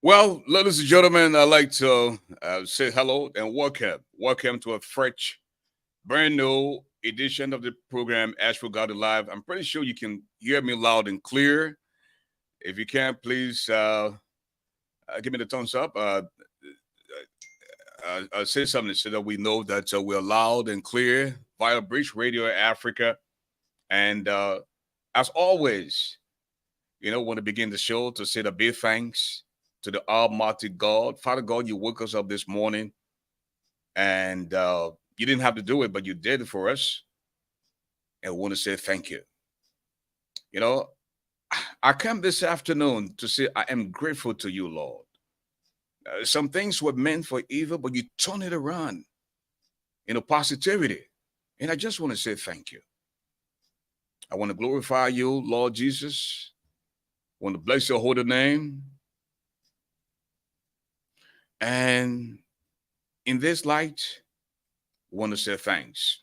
Well, ladies and gentlemen, I'd like to say hello and welcome. Welcome to a fresh, brand new edition of the program, Ashford Garley Live. I'm pretty sure you can hear me loud and clear. If you can, please give me the thumbs up. Say something so that we know that we're loud and clear via Bridge Radio Africa. And as always, want to begin the show to say the big thanks to the Almighty God. Father God, you woke us up this morning and you didn't have to do it, but you did it for us. And we want to say thank you. You know, I come this afternoon to say I am grateful to you, Lord. Some things were meant for evil, but you turn it around positivity. And I just want to say thank you. I want to glorify you, Lord Jesus. I want to bless your holy name. And in this light, I want to say thanks.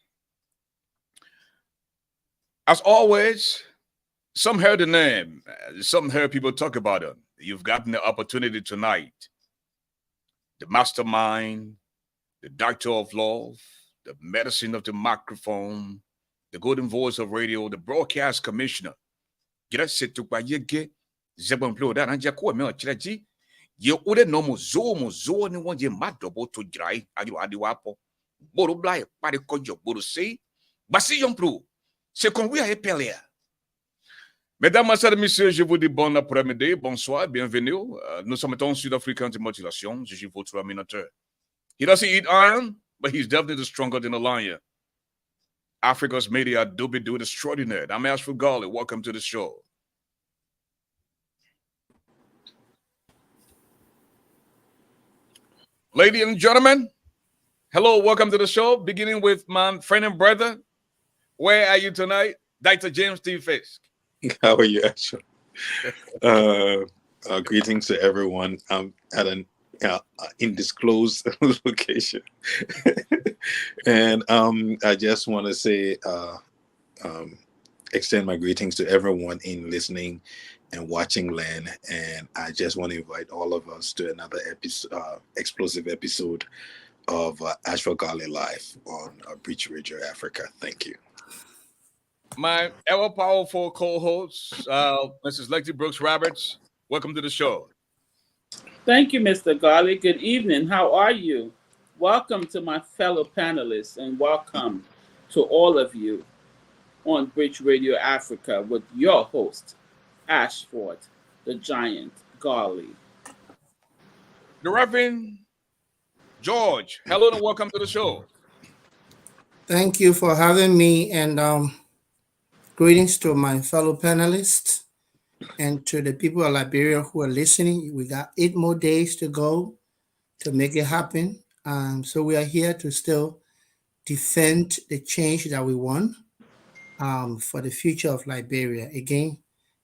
As always, some heard the name, some heard people talk about it. You've gotten the opportunity tonight. The mastermind, the doctor of love, the medicine of the microphone, the golden voice of radio, the broadcast commissioner. Get sit to by ye get Zebon Blow that and Jaco Mel Chilaji. You wouldn't know Mozo and one ye mad double to dry, and you adiwapo. Boro bly, pari kojo, boro say, Bassi yon pro. C'est qu'on oui à épeler. Mesdames, Messieurs, je vous dis bon après-midi, bonsoir, bienvenue. Nous sommes en sud-africain de modulation. Je suis votre animateur. He doesn't eat iron, but he's definitely stronger than a lion. Africa's media do be doing extraordinary. I'm Ashford Garley. Welcome to the show. Ladies and gentlemen, hello, welcome to the show. Beginning with my friend and brother. Where are you tonight? Dr. James T. Fisk. How are you, Ashford? Greetings to everyone. I'm at an undisclosed location. And I just want to say, extend my greetings to everyone in listening and watching land. And I just want to invite all of us to another explosive episode of ASHFORD GARLEY Live on Breach Radio Africa. Thank you. My ever powerful co-host, Mrs. Lexi Brooks Roberts. Welcome to the show. Thank you, Mr. Garley. Good evening. How are you? Welcome to my fellow panelists and welcome to all of you on Bridge Radio Africa with your host, Ashford, the Giant Garley. The Reverend George. Hello and welcome to the show. Thank you for having me, and greetings to my fellow panelists and to the people of Liberia who are listening. We got 8 more days to go to make it happen. So we are here to still defend the change that we want for the future of Liberia. Again,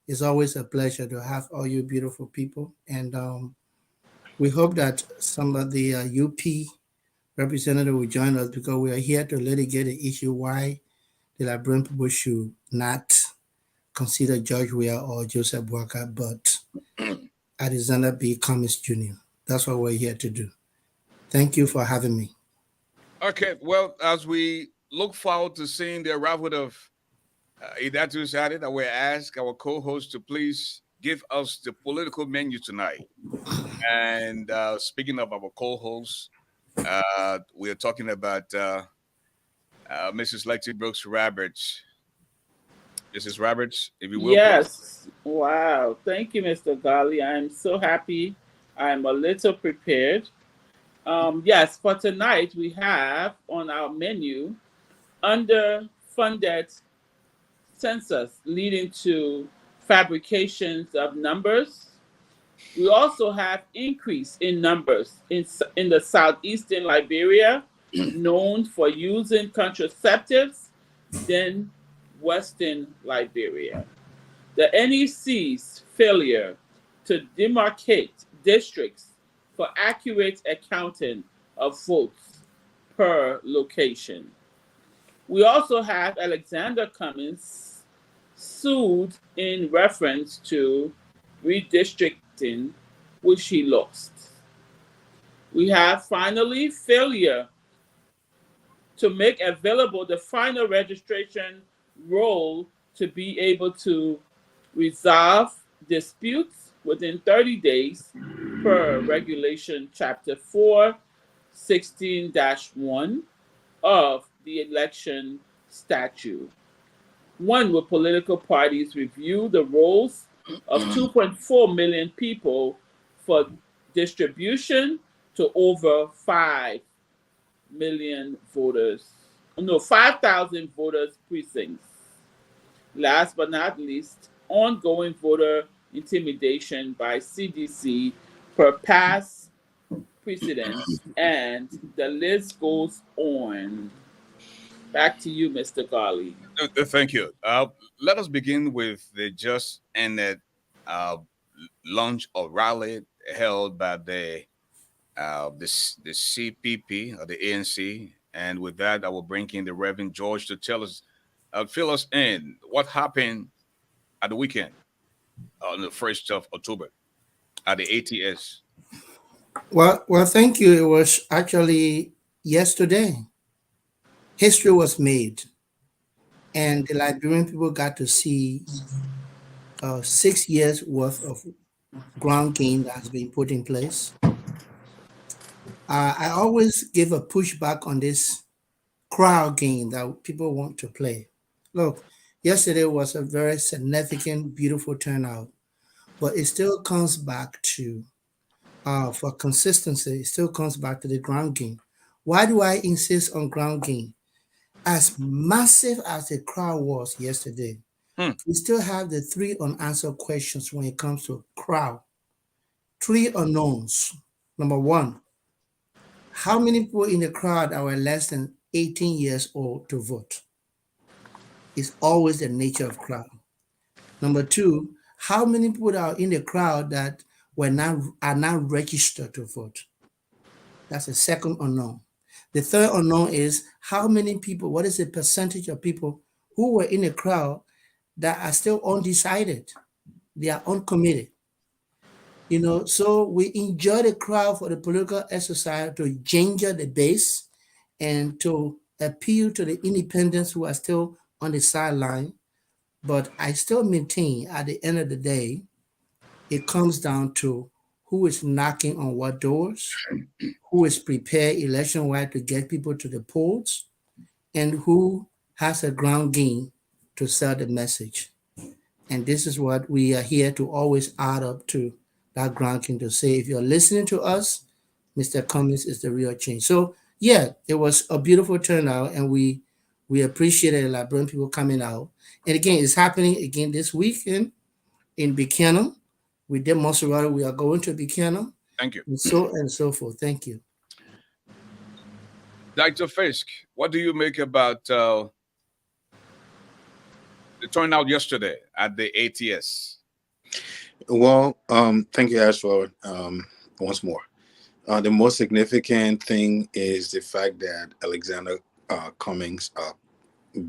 it's always a pleasure to have all you beautiful people. And we hope that some of the UP representative will join us because we are here to litigate the issue why the Liberian people should not consider George Weah or Joseph Boakai, but Alexander B. Cummings Jr. That's what we're here to do. Thank you for having me. Okay, well, as we look forward to seeing the arrival of Idatu Sadi, I will ask our co-host to please give us the political menu tonight. And speaking of our co-host, we are talking about Mrs. Lexi Brooks Roberts. Mrs. Roberts, if you will. Yes. Please. Wow. Thank you, Mr. Garley. I'm so happy. I'm a little prepared. Yes, for tonight, we have on our menu underfunded census leading to fabrications of numbers. We also have increase in numbers in the southeastern Liberia, known for using contraceptives, than Western Liberia. The NEC's failure to demarcate districts for accurate accounting of votes per location. We also have Alexander Cummings sued in reference to redistricting which he lost. We have finally failure to make available the final registration roll to be able to resolve disputes within 30 days per regulation chapter 4 16-1 of the election statute. One, will political parties review the rolls of 2.4 million people for distribution to over 5 million voters. No, 5,000 voters precincts. Last but not least, ongoing voter intimidation by CDC per past precedents, and the list goes on. Back to you, Mr. Garley. Thank you. Let us begin with the just ended uh, launch or rally held by the CPP or the ANC, and with that, I will bring in the Reverend George to tell us, fill us in what happened at the weekend on the 1st of October at the ATS. Well, thank you. It was actually yesterday. History was made, and the Liberian people got to see 6 years worth of ground game that has been put in place. I always give a pushback on this crowd game that people want to play. Look, yesterday was a very significant, beautiful turnout, but it still comes back to, for consistency, it still comes back to the ground game. Why do I insist on ground game? As massive as the crowd was yesterday, Hmm. we still have the three unanswered questions when it comes to crowd. Three unknowns. Number one, how many people in the crowd are less than 18 years old to vote? It's always the nature of crowd. Number two, how many people are in the crowd that are not registered to vote? That's the second unknown. The third unknown is how many people, what is the percentage of people who were in the crowd that are still undecided? They are uncommitted. So we enjoy the crowd for the political exercise to ginger the base and to appeal to the independents who are still on the sideline. But I still maintain at the end of the day, it comes down to who is knocking on what doors, who is prepared election-wide to get people to the polls, and who has a ground game to sell the message. And this is what we are here to always add up to that ground game to say, if you're listening to us, Mr. Cummings is the real change. So yeah, it was a beautiful turnout, and we appreciated the Liberian people coming out. And again, it's happening again this weekend in Buchanan. We did Monserrate. We are going to Buchanan. Thank you. And so forth. Thank you. Dr. Fisk, what do you make about the turnout yesterday at the ATS? Well, thank you, Ashford, once more. The most significant thing is the fact that Alexander Cummings,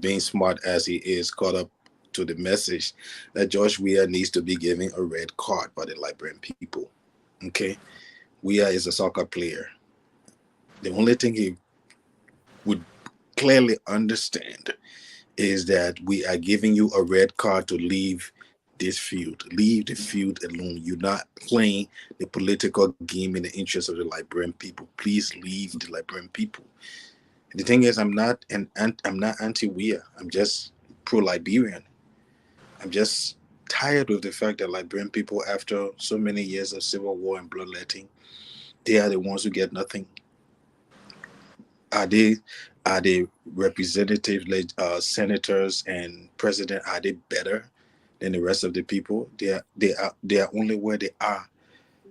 being smart as he is, caught up to the message that George Weah needs to be giving a red card by the Liberian people. Okay? Weah is a soccer player. The only thing he would clearly understand is that we are giving you a red card to leave this field. Leave the field alone. You're not playing the political game in the interest of the Liberian people. Please leave the Liberian people. The thing is, I'm not anti-Weah. I'm just pro-Liberian. I'm just tired of the fact that Liberian people, after so many years of civil war and bloodletting, they are the ones who get nothing. Are they representative senators and president? Are they better than the rest of the people? They are only where they are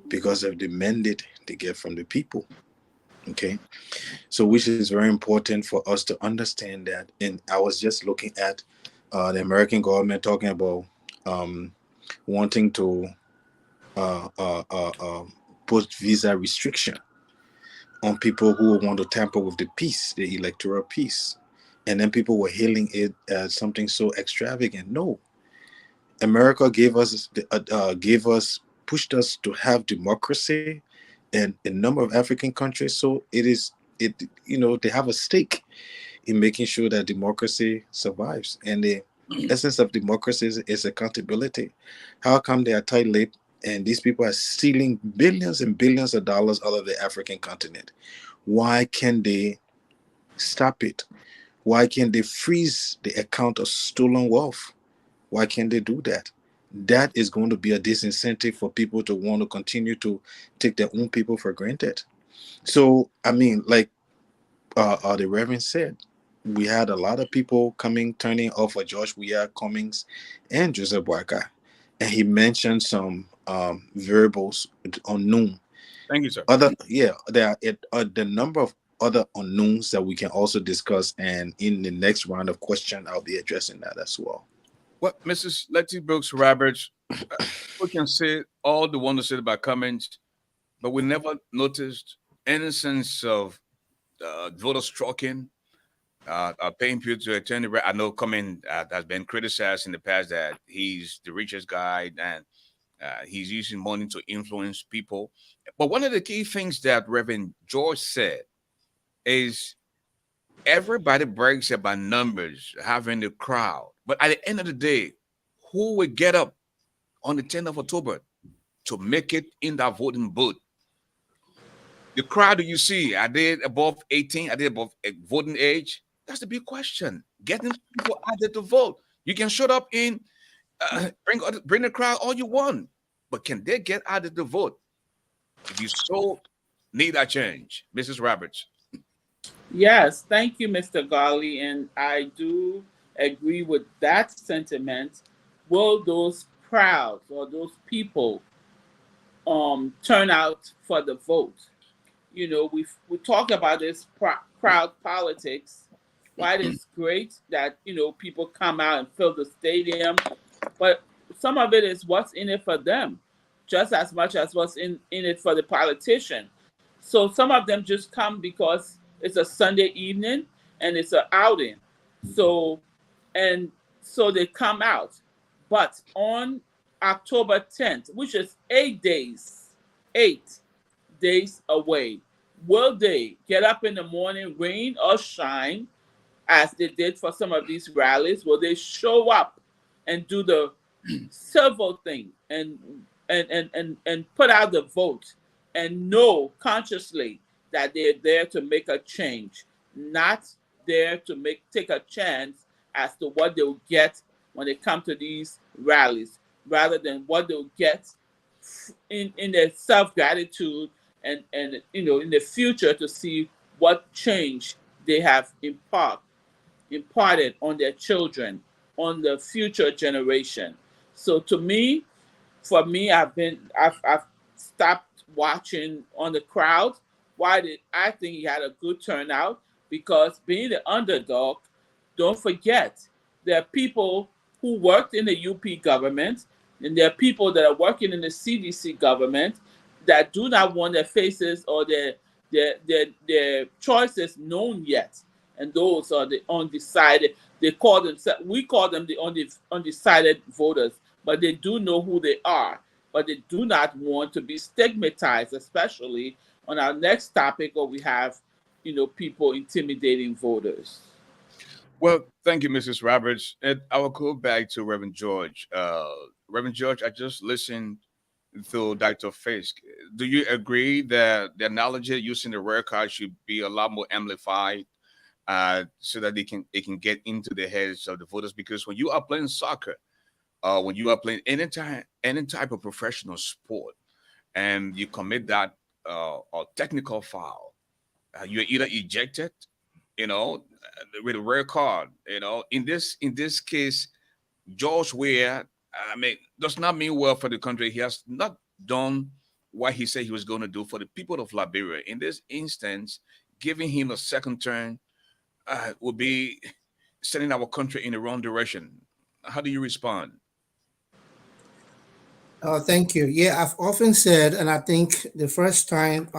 because of the mandate they get from the people. Okay, so which is very important for us to understand that. And I was just looking at the American government talking about wanting to put visa restriction on people who want to tamper with the peace, the electoral peace. And then people were hailing it as something so extravagant. No, America gave us pushed us to have democracy in a number of African countries. So they have a stake in making sure that democracy survives. And the essence of democracy is accountability. How come they are tight-lipped and these people are stealing billions and billions of dollars out of the African continent? Why can they stop it? Why can't they freeze the account of stolen wealth? Why can't they do that? That is going to be a disincentive for people to want to continue to take their own people for granted. So, I mean, like the Reverend said, we had a lot of people turning off of George Weah Cummings and Joseph Boyka. And he mentioned some variables unknown. Thank you, sir. There are the number of other unknowns that we can also discuss, and in the next round of question, I'll be addressing that as well. Well, Mrs. Letty Brooks Roberts, we can say all the one to say about Cummings, but we never noticed any sense of voter stroking, paying people to attend. I know Cummings has been criticized in the past that he's the richest guy and he's using money to influence people. But one of the key things that Reverend George said is everybody brags about numbers, having the crowd. But at the end of the day, who will get up on the 10th of October to make it in that voting booth? The crowd that you see, are they above 18? Are they above voting age? That's the big question. Getting people added to vote. You can shut up in, bring the crowd all you want, but can they get added to vote? If you so need a change, Mrs. Roberts. Yes, thank you, Mr. Garley, and I do agree with that sentiment. Will those crowds or those people turn out for the vote? You know, we talk about this crowd politics. Why it's great that people come out and fill the stadium, but some of it is what's in it for them, just as much as what's in it for the politician. So some of them just come because it's a Sunday evening and it's an outing. So so they come out. But on October 10th, which is 8 days away, will they get up in the morning, rain or shine, as they did for some of these rallies? Will they show up and do the civil thing and put out the vote and know consciously that they're there to make a change, not there to take a chance as to what they'll get when they come to these rallies, rather than what they'll get in their self-gratitude and in the future to see what change they have imparted on their children, on the future generation. So for me, I've stopped watching on the crowd. Why did I think he had a good turnout? Because being the underdog, don't forget, there are people who worked in the UP government, and there are people that are working in the CDC government that do not want their faces or their choices known yet. And those are the undecided. We call them the undecided voters, but they do know who they are, but they do not want to be stigmatized, especially on our next topic where we have, people intimidating voters. Well, thank you, Mrs. Roberts. And I will go back to Reverend George. Reverend George, I just listened to Dr. Fisk. Do you agree that the analogy using the rare card should be a lot more amplified so that they can get into the heads of the voters? Because when you are playing soccer, when you are playing any type of professional sport, and you commit that or technical foul, you're either ejected, with a rare card. In this case, George Weah, I mean, does not mean well for the country. He has not done what he said he was going to do for the people of Liberia. In this instance, giving him a second term would be sending our country in the wrong direction. How do you respond? Thank you. Yeah, I've often said, and I think the first time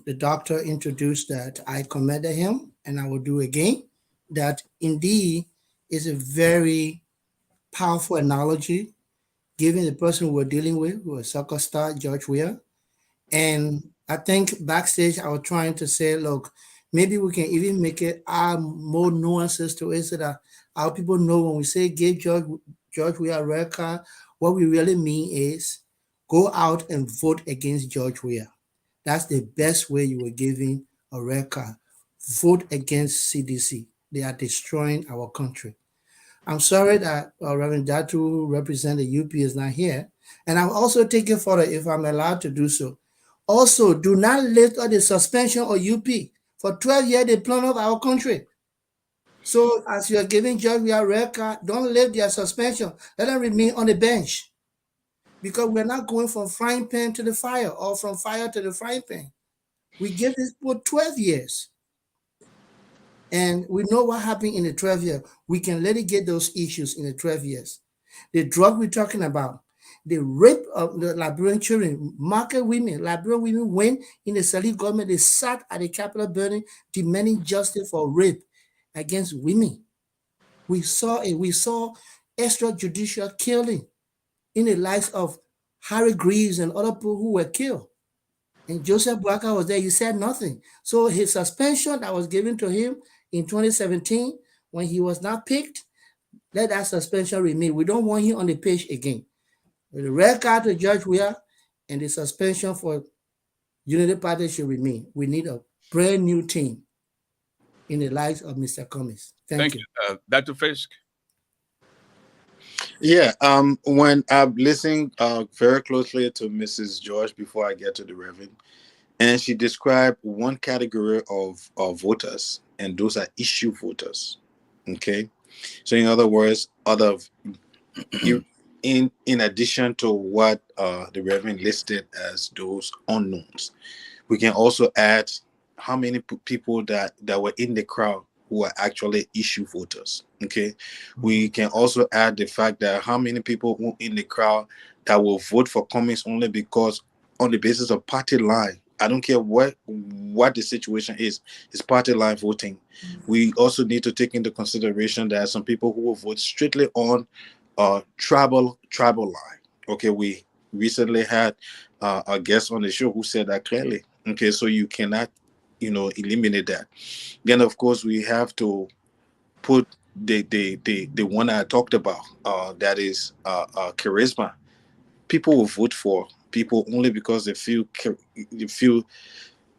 the doctor introduced that, I commended him, and I will do again, that indeed is a very powerful analogy giving the person we're dealing with, who was soccer star George Weah. And I think backstage, I was trying to say, look, maybe we can even make it add more nuances to it so that our people know when we say give George Weah a red card, what we really mean is go out and vote against George Weah. That's the best way you were giving a red card. Vote against CDC. They are destroying our country. I'm sorry that Reverend Datu, who represent the UP, is not here. And I'll also take it further if I'm allowed to do so. Also, do not lift up the suspension of UP. For 12 years, they plundered our country. So as you are giving George Weah red card, don't lift their suspension. Let them remain on the bench. Because we're not going from frying pan to the fire or from fire to the frying pan. We give this for 12 years. And we know what happened in the 12 years. We can litigate those issues in the 12 years. The drug we're talking about, the rape of the Liberian children, market women, Liberian women went in the Salih government, they sat at the Capitol building demanding justice for rape against women. We saw it. We saw extrajudicial killing in the lives of Harry Greaves and other people who were killed. And Joseph Boakai was there. He said nothing. So his suspension that was given to him in 2017, when he was not picked, let that suspension remain. We don't want him on the page again. The red card to Judge Weah and the suspension for Unity Party should remain. We need a brand new team in the lives of Mr. Cummings. Thank Thank you. you. Dr. Fisk? Yeah, when I'm listening very closely to Mrs. George before I get to the Reverend, and she described one category of voters, and those are issue voters. Okay, so in other words, in addition to what the Reverend listed as those unknowns, we can also add how many people that were in the crowd who are actually issue voters. Okay, we can also add the fact that how many people who in the crowd that will vote for Cummings only because on the basis of party line. I don't care what the situation is. It's party line voting. We also need to take into consideration that some people who will vote strictly on tribal line. Okay, we recently had a guest on the show who said that clearly. Okay, so you cannot, eliminate that. Then of course we have to put the one I talked about. That is charisma. People will vote for people only because they feel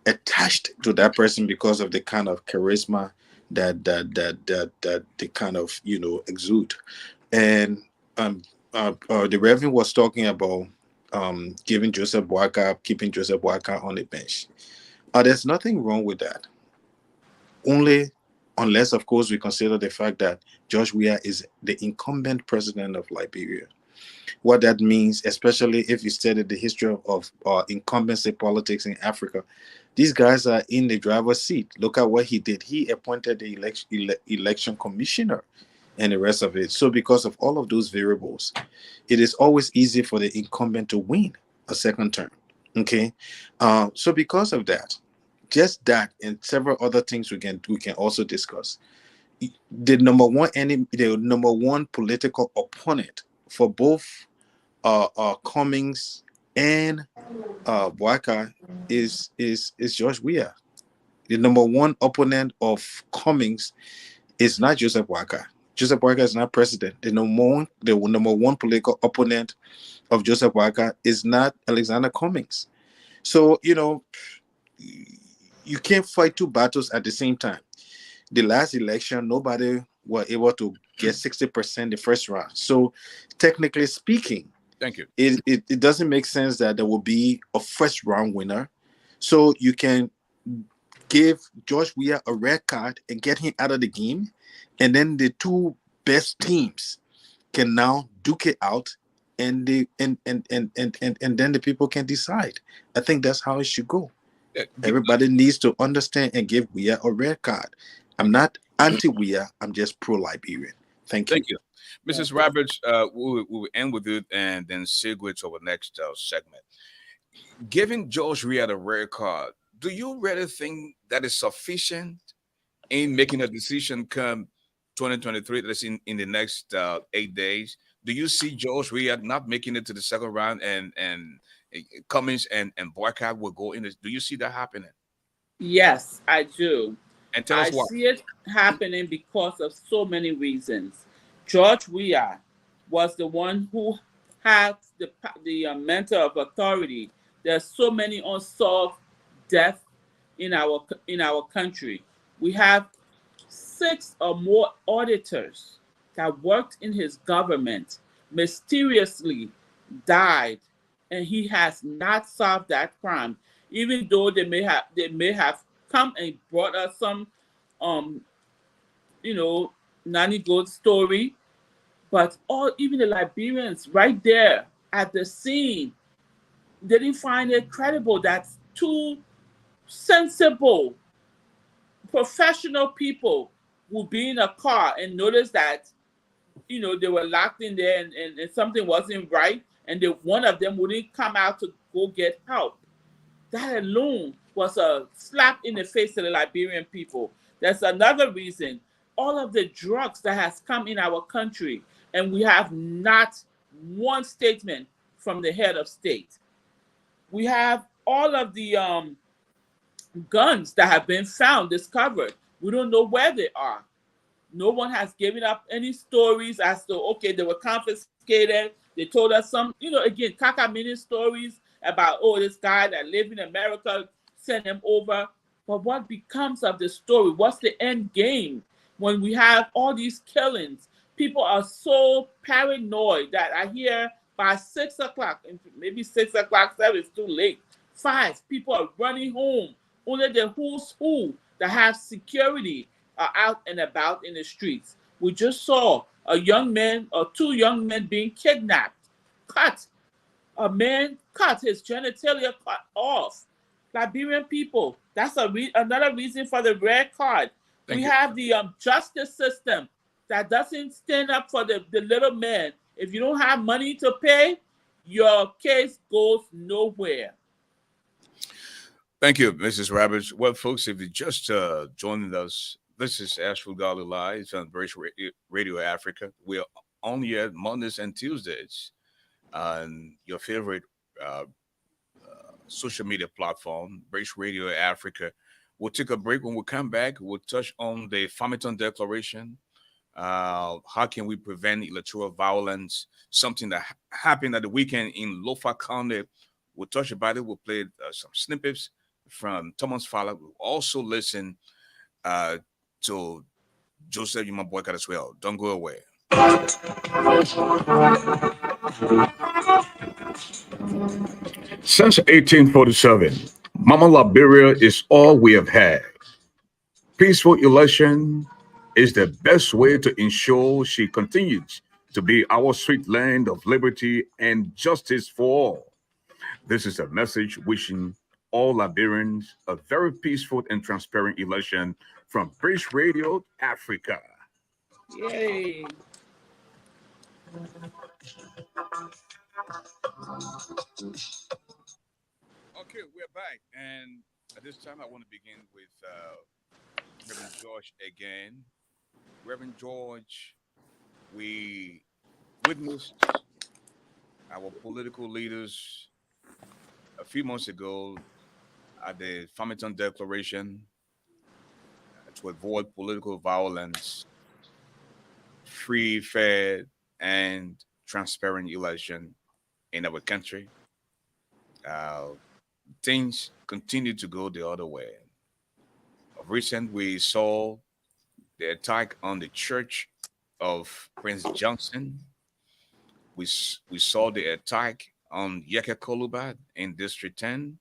attached to that person because of the kind of charisma that they kind of exude. And um the Reverend was talking about giving Joseph Boakai, keeping Joseph Boakai on the bench. There's nothing wrong with that, only unless of course we consider the fact that George Weah is the incumbent president of Liberia. What that means, especially if you study the history of incumbency politics in Africa, these guys are in the driver's seat. Look at what he did. He appointed the election commissioner and the rest of it. So because of all of those variables, it is always easy for the incumbent to win a second term. Okay, so because of that, just that and several other things we can also discuss. The number one political opponent for both Cummings and Boakai is George Weah. The number one opponent of Cummings is not Joseph Boakai. Joseph Boakai is not president. The number one political opponent of Joseph Boakai is not Alexander Cummings. So you can't fight two battles at the same time. The last election, nobody were able to get 60% the first round. So technically speaking, Thank you. it doesn't make sense that there will be a first round winner. So you can give George Weah a red card and get him out of the game, and then the two best teams can now duke it out, and then the people can decide. I think that's how it should go. Everybody needs to understand and give Weah a red card. I'm not anti Weah. I'm just pro Liberian. Thank you. Thank you. Mrs. Roberts, we'll end with it and then segue to our next segment. Giving George Weah the red card, do you really think that is sufficient in making a decision come 2023, that's in the next 8 days? Do you see George Weah not making it to the second round, and Cummings and Boycott will go in? Do you see that happening? Yes, I do. And tell us I why. see it happening because of so many reasons. George Weah was the one who had the mentor of authority. There's so many unsolved deaths in our country. We have 6 or more auditors that worked in his government mysteriously died, and he has not solved that crime, even though they may have come and brought us some um you know nanny goat story. But all, even the Liberians right there at the scene, they didn't find it credible that two sensible professional people would be in a car and notice that they were locked in there, and something wasn't right, and one of them wouldn't come out to go get help. That alone was a slap in the face to the Liberian people. That's another reason. All of the drugs that has come in our country, and we have not one statement from the head of state. We have all of the guns that have been found, discovered. We don't know where they are. No one has given up any stories as to, okay, they were confiscated. They told us some, again, cockamamie stories about, oh, this guy that lived in America sent him over. But what becomes of the story? What's the end game when we have all these killings? People are so paranoid that I hear by 6 o'clock, maybe 6 o'clock, 7, it's too late. 5, people are running home. Only the who's who that have security are out and about in the streets. We just saw a young man or 2 young men being kidnapped, cut. A man cut his genitalia cut off. Liberian people. That's another reason for the red card. Thank We you. have the justice system that doesn't stand up for the little man. If you don't have money to pay, your case goes nowhere. Thank you, Mrs. Roberts. Well, folks, if you just joined us, this is ASHFORD GARLEY Live on Radio Africa. We are only at Mondays and Tuesdays on your favorite uh, social media platform, British Radio Africa. We'll take a break. When we come back, we'll touch on the Farmington Declaration. How can we prevent electoral violence? Something that happened at the weekend in Lofa County. We'll touch about it. We'll play some snippets from Thomas Fowler. We'll also listen uh, to Joseph Yuma Boycott as well. Don't go away. Since 1847, Mama Liberia is all we have had. Peaceful election is the best way to ensure she continues to be our sweet land of liberty and justice for all. This is a message wishing all Liberians a very peaceful and transparent election from British Radio Africa. Yay. Okay, we're back. And at this time, I want to begin with Reverend George again. Reverend George, we witnessed our political leaders a few months ago at the Farmington Declaration to avoid political violence, free, fair, and transparent election in our country. Uh, Things continue to go the other way. Of recent, we saw the attack on the church of Prince Johnson. We saw the attack on Yeke Kolubat in District 10.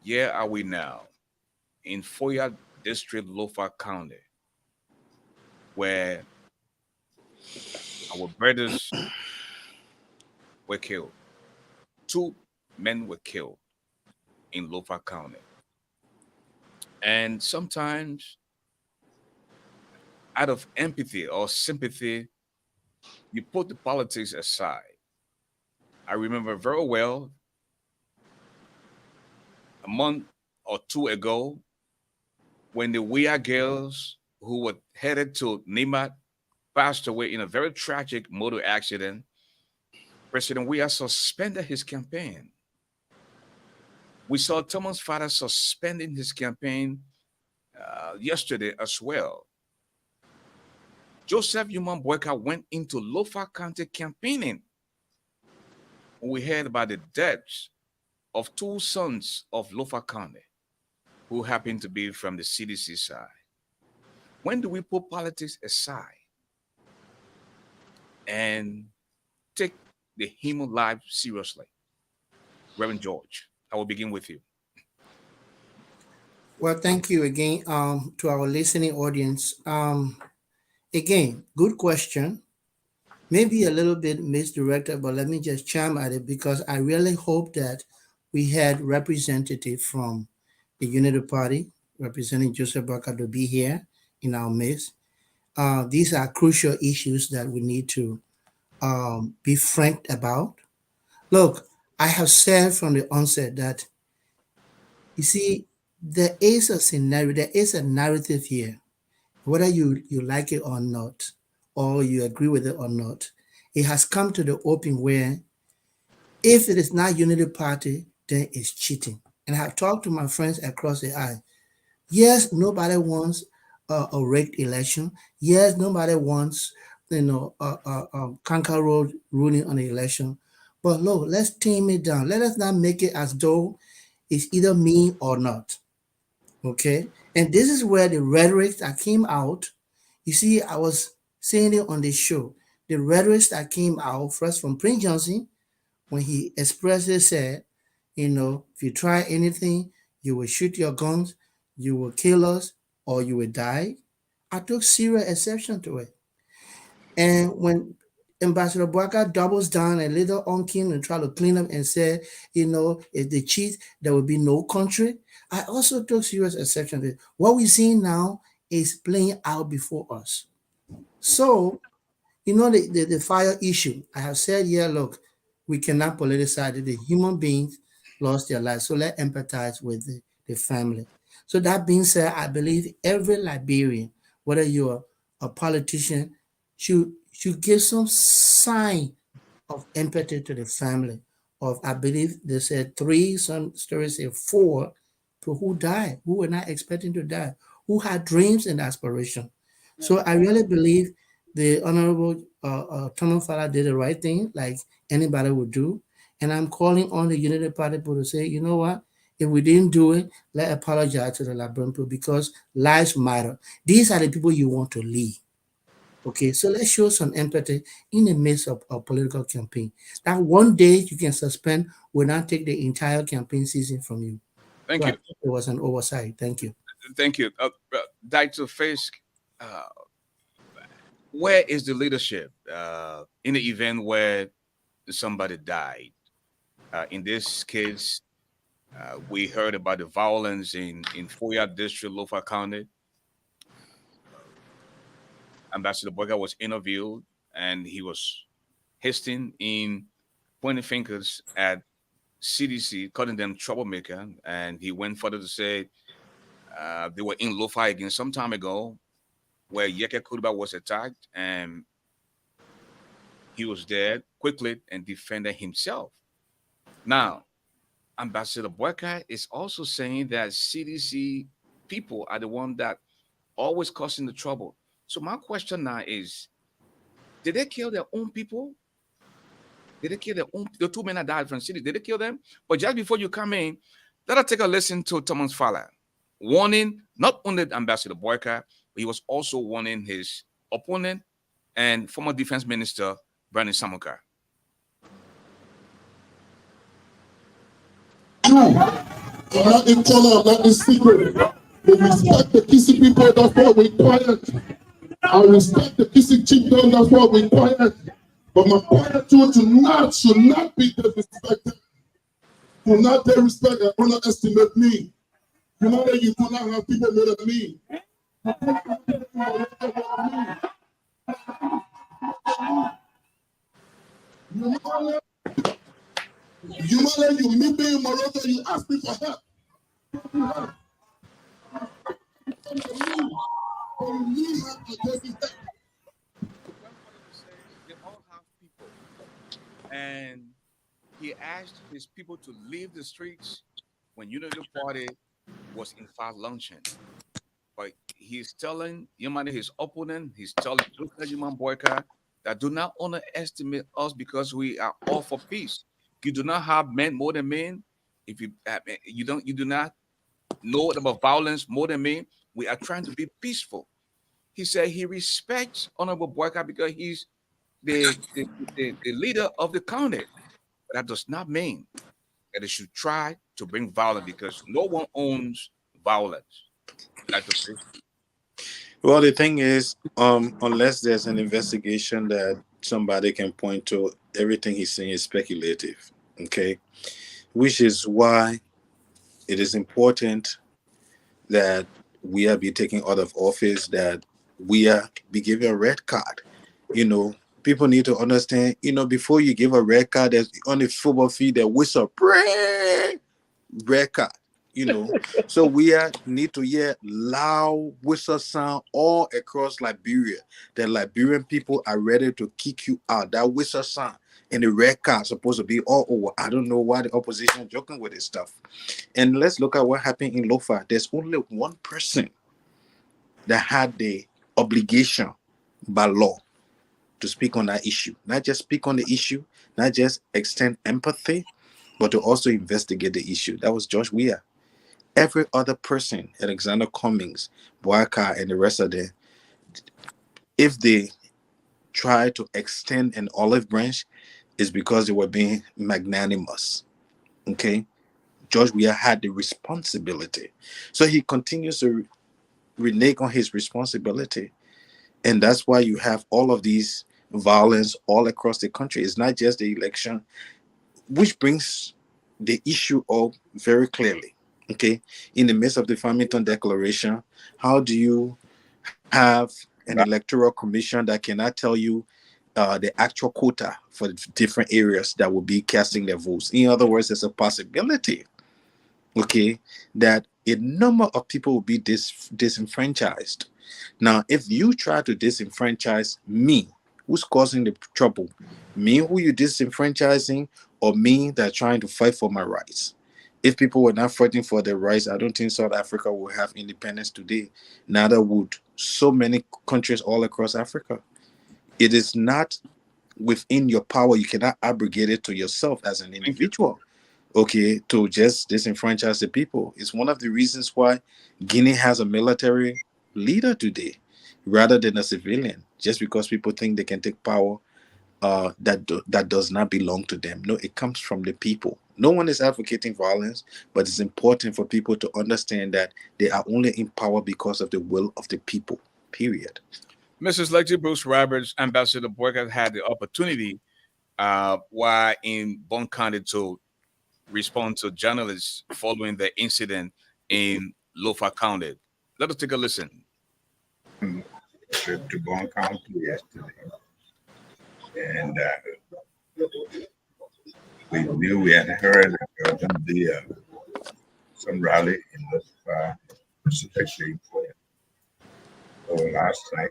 Here are we now in Foya District, Lofa County, where our brothers were killed. 2 men were killed in Lofa County. And sometimes, out of empathy or sympathy, you put the politics aside. I remember very well a month or 2 ago when the Wea girls who were headed to Nimat passed away in a very tragic motor accident. President we have suspended his campaign. We saw Thomas' father suspending his campaign yesterday as well. Joseph Human Boyka went into Lofa County campaigning. We heard about the deaths of two sons of Lofa County who happened to be from the CDC side. When do we put politics aside and take the human life seriously? Reverend George, I will begin with you. Well, thank you again to our listening audience. Again, good question. Maybe a little bit misdirected, but let me just chime at it because I really hope that we had representative from the Unity Party representing Joseph Barker to be here in our midst. These are crucial issues that we need to be frank about. Look, I have said from the onset that, you see, there is a scenario, there is a narrative here, whether you like it or not, or you agree with it or not. It has come to the open where if it is not Unity Party, then it's cheating. And I have talked to my friends across the aisle. Yes, nobody wants a rigged election. Yes, nobody wants, Conquer Road ruling on the election. But look, let's tame it down. Let us not make it as though it's either me or not. Okay? And this is where the rhetoric that came out, you see, I was saying it on the show. The rhetoric that came out first from Prince Johnson, when he expressly said, if you try anything, you will shoot your guns, you will kill us, or you will die. I took serious exception to it. And when Ambassador Boyka doubles down a little on King and try to clean up and say, if they cheat, there will be no country. I also took serious exception to it. What we're seeing now is playing out before us. So, the fire issue, I have said, look, we cannot politicize it. The human beings lost their lives. So let's empathize with the family. So that being said, I believe every Liberian, whether you're a politician, should give some sign of empathy to the family. I believe they said 3, some stories say 4 people who died, who were not expecting to die, who had dreams and aspirations. So I really believe the Honorable Thomas Fala did the right thing, like anybody would do. And I'm calling on the Unity Party people to say, you know what? If we didn't do it, let's apologize to the Liberian people because lives matter. These are the people you want to lead. Okay, so let's show some empathy in the midst of a political campaign. That one day you can suspend will not take the entire campaign season from you. Thank you. It was an oversight. Thank you. Thank you. Dr. Fisk, where is the leadership in the event where somebody died? In this case, we heard about the violence in Foya District, Lofa County. Ambassador Boyka was interviewed and he was hasting in pointing fingers at CDC, calling them troublemaker. And he went further to say they were in Lofa again some time ago where Yeke Kuruba was attacked and he was there quickly and defended himself. Now, Ambassador Boyka is also saying that CDC people are the one that always causing the trouble. So my question now is, did they kill their own people? Did they kill the 2 men that died from city? Did they kill them? But just before you come in, let us take a listen to Thomas Fala, warning not only Ambassador Boyka, but he was also warning his opponent and former Defense Minister Brandon Samukar. I'm not in color, I'm not in secret. We respect the Kisi people, that's why we're quiet. I respect the Kisi chiefdom, that's why we're quiet. But my quietude should not be disrespected. Do not disrespect and underestimate me. You know that you do not have people more than me. You meet me in Morocco, you ask me for help. and he asked his people to leave the streets when Unity Party was in fact launching. But he's telling Yamani, his opponent, he's telling Dr. Human Boyka that do not underestimate us because we are all for peace. You do not have men more than men. If you do not know about violence more than me. We are trying to be peaceful. He said he respects Honorable Boyka because he's the leader of the county. But that does not mean that they should try to bring violence because no one owns violence. Like the police. Well, the thing is, unless there's an investigation that somebody can point to, everything he's saying is speculative. Okay, which is why it is important that we are be taken out of office, that we are be given a red card. You know, people need to understand, before you give a red card, there's on the football field, the whistle, red card. So we need to hear loud whistle sound all across Liberia. The Liberian people are ready to kick you out. That whistle sound and the red card supposed to be all over. I don't know why the opposition joking with this stuff. And let's look at what happened in Lofa. There's only one person that had the obligation by law to speak on that issue. Not just speak on the issue, not just extend empathy, but to also investigate the issue. That was Josh Weah. Every other person, Alexander Cummings, Boyka, and the rest of them, if they try to extend an olive branch, is because they were being magnanimous. Okay? George Weah had the responsibility. So he continues to renege on his responsibility. And that's why you have all of these violence all across the country. It's not just the election, which brings the issue up very clearly. Okay, in the midst of the Farmington Declaration, how do you have an electoral commission that cannot tell you the actual quota for different areas that will be casting their votes? In other words, there's a possibility, okay, that a number of people will be disenfranchised. Now, if you try to disenfranchise me, who's causing the trouble? Me, who you disenfranchising, or me that trying to fight for my rights? If people were not fighting for their rights, I don't think South Africa will have independence today. Neither would so many countries all across Africa. It is not within your power. You cannot abrogate it to yourself as an individual, okay, to just disenfranchise the people. It's one of the reasons why Guinea has a military leader today rather than a civilian, just because people think they can take power that does not belong to them. No, it comes from the people. No one is advocating violence, but it's important for people to understand that they are only in power because of the will of the people, period. Mrs. Lexi Bruce Roberts, Ambassador Boyka had the opportunity while in Bond County to respond to journalists following the incident in Lofa County. Let us take a listen. Trip to Bond County yesterday, and we knew we had heard that there was going to be some rally in Lofa, specifically for last night.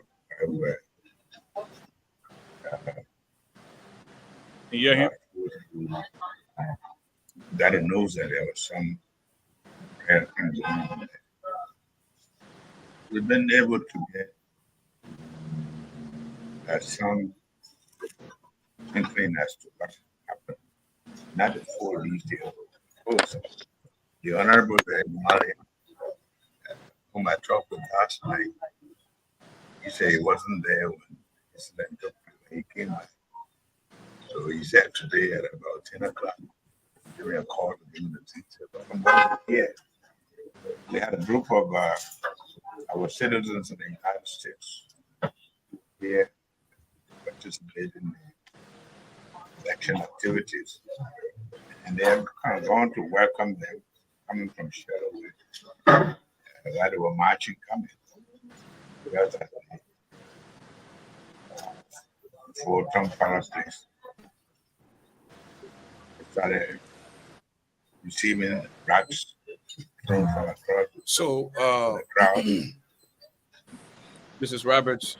You hear him? Daddy knows that there was some things going on there. We've been able to get some inkling as to what happened. Not the full detail. The Honorable Mali, whom I talked with last night, he said he wasn't there when the incident took place when he came back. So he said today at about 10 o'clock, during a call to give him the details. From what we hear, we had a group of our citizens in the United States here participating in the election activities. And they're kind of going to welcome them coming from Sherwood. While they were marching coming. Because for Trump Palace place. They started receiving drugs thrown from across So, the crowd. Mrs. Roberts,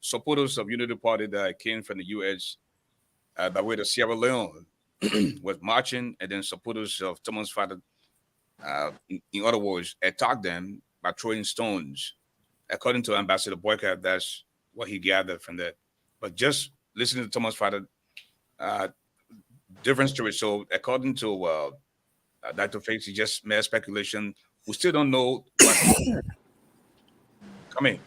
supporters of Unity Party that came from the U.S. that way the Sierra Leone was marching, and then supporters of Thomas Father, in other words, attacked them by throwing stones. According to Ambassador Boycott, that's what he gathered from that. But just listening to Thomas Father, uh, different story. So according to Dr. Fakes, he just made speculation. We still don't know what. Come in.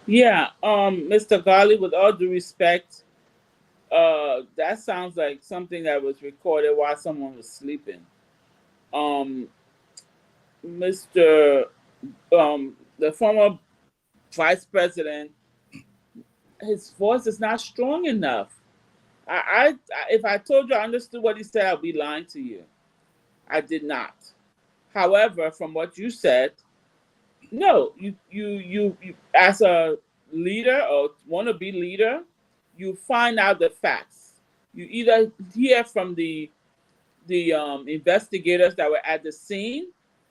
Yeah, Mr. Garley, with all due respect, that sounds like something that was recorded while someone was sleeping. Mr. The former vice president, his voice is not strong enough. If I told you I understood what he said, I'd be lying to you. I did not. However, from what you said, no, you as a leader or wannabe leader, you find out the facts. You either hear from the investigators that were at the scene,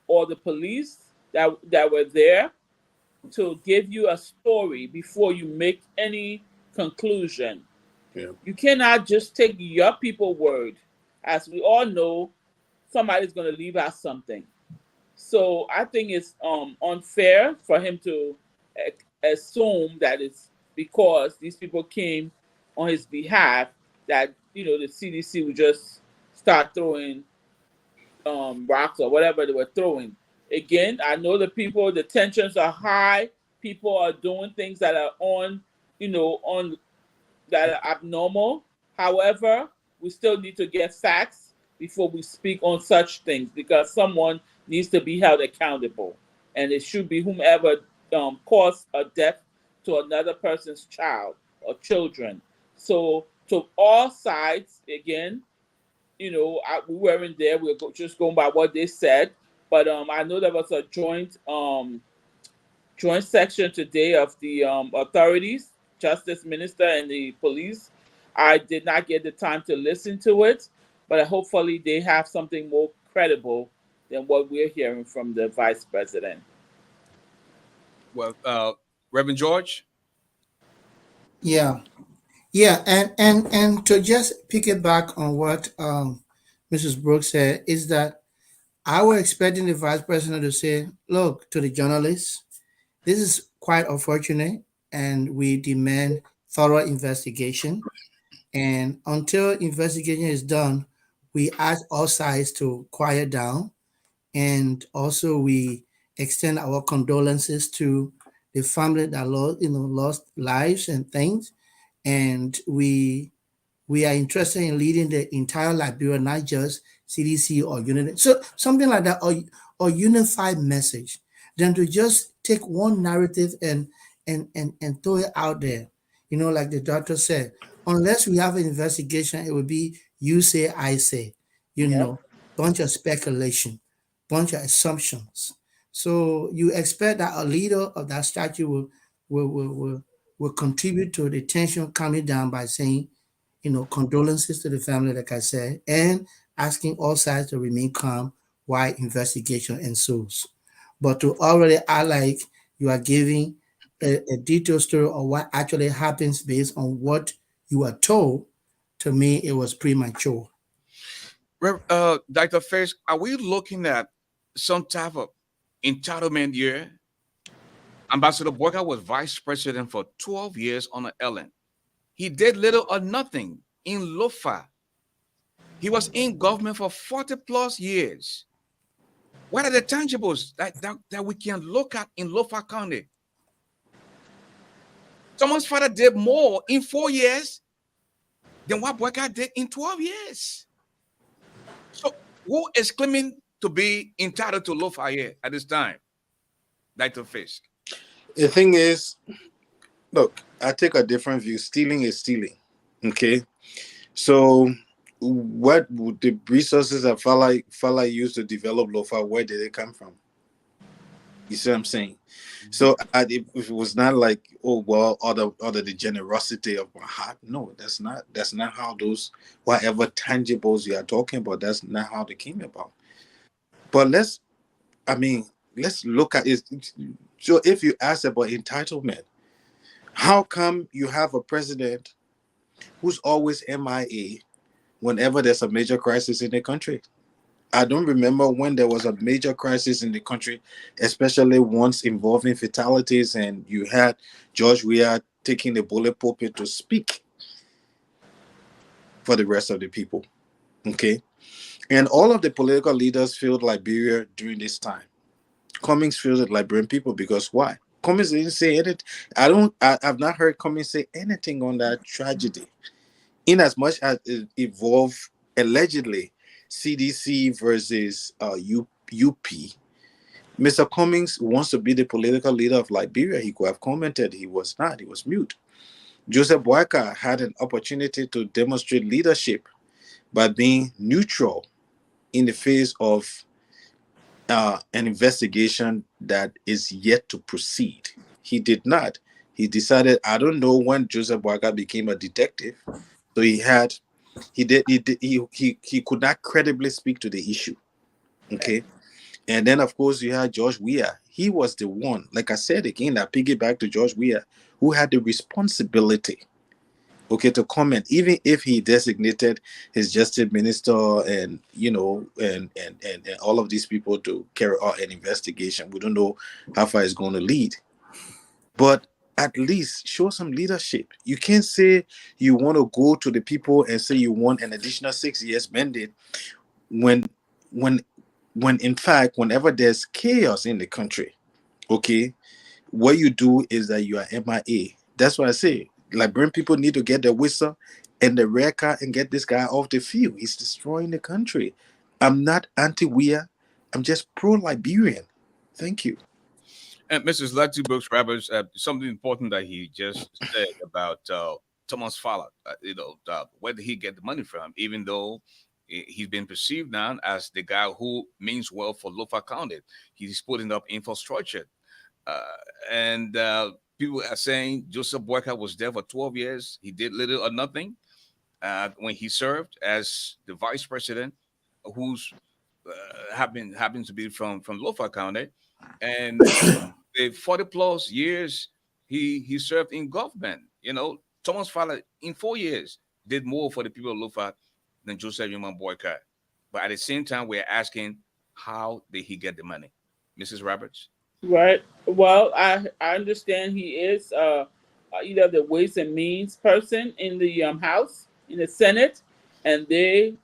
or the police that were there to give you a story before you make any conclusion. Yeah. You cannot just take your people's word. As we all know, somebody's going to leave out something. So I think it's unfair for him to assume that it's because these people came on his behalf that the CDC would just start throwing rocks or whatever they were throwing. Again, I know the tensions are high. People are doing things that are on that are abnormal. However, we still need to get facts before we speak on such things, because someone needs to be held accountable, and it should be whomever caused a death to another person's child or children. So to all sides, again, we weren't there. We were just going by what they said. But I know there was a joint section today of the authorities, Justice Minister and the police. I did not get the time to listen to it, but hopefully they have something more credible than what we're hearing from the vice president. Well, Reverend George. Yeah, and to just pick it back on what Mrs. Brooks said is that I was expecting the vice president to say, "Look, to the journalists, this is quite unfortunate, and we demand thorough investigation. And until investigation is done, we ask all sides to quiet down, and also we extend our condolences to the family that lost lives and things, and we are interested in leading the entire Liberia, not just CDC or unit. So something like that, or unified message, than to just take one narrative and throw it out there. Like the doctor said, unless we have an investigation, it would be you say, I say, Yep. bunch of speculation, bunch of assumptions. So you expect that a leader of that stature will contribute to the tension coming down by saying, condolences to the family, like I said, and asking all sides to remain calm while investigation ensues. But to already act like you are giving a detailed story of what actually happens based on what you are told, to me, it was premature. Dr. Face, are we looking at some type of entitlement here? Ambassador Boyka was vice president for 12 years on the Ellen. He did little or nothing in Lofa. He was in government for 40 plus years. What are the tangibles that we can look at in Lofa County? Someone's father did more in 4 years than what Boyka did in 12 years. So who is claiming to be entitled to Lofa here at this time? Dr. Fisk. The thing is, look, I take a different view. Stealing is stealing. Okay. So what would the resources that Fala used to develop Lofa, where did it come from? You see what I'm saying? So if it was not like, oh well, or the generosity of my heart, no, that's not how those whatever tangibles you are talking about, that's not how they came about. But let's look at it. So if you ask about entitlement, how come you have a president who's always MIA whenever there's a major crisis in the country. I don't remember when there was a major crisis in the country, especially once involving fatalities, and you had George Weah taking the bullet pulpit to speak for the rest of the people. Okay. And all of the political leaders failed Liberia during this time. Cummings failed the Liberian people because why? Cummings didn't say anything. I've not heard Cummings say anything on that tragedy. In as much as it involved allegedly CDC versus UP, Mr. Cummings wants to be the political leader of Liberia. He could have commented. He was not. He was mute. Joseph Boakai had an opportunity to demonstrate leadership by being neutral in the face of an investigation that is yet to proceed. He did not. He decided, I don't know when Joseph Boakai became a detective. So he could not credibly speak to the issue. Okay. And then of course you had George Weah. He was the one, like I said again, I piggyback to George Weah, who had the responsibility, okay, to comment, even if he designated his justice minister and and all of these people to carry out an investigation. We don't know how far it's going to lead, but at least show some leadership. You can't say you want to go to the people and say you want an additional 6 years mandate when in fact, whenever there's chaos in the country, okay, what you do is that you are MIA. That's why I say Liberian people need to get the whistle and the red card and get this guy off the field. He's destroying the country. I'm not anti-Weah. I'm just pro-Liberian. Thank you. And Mrs. Letty Brooks Roberts, something important that he just said about Thomas Fowler. Where did he get the money from? Even though he's been perceived now as the guy who means well for Lofa County, he's putting up infrastructure, and people are saying Joseph Boakai was there for 12 years. He did little or nothing when he served as the vice president, who's happens to be from Lofa County, and the 40 plus years he served in government. Thomas Fowler in 4 years did more for the people of Lofa than Joseph Human Boycott. But at the same time, we're asking, how did he get the money? Mrs. Roberts? Right. Well, I understand he is either the Ways and Means person in the House, in the Senate, and they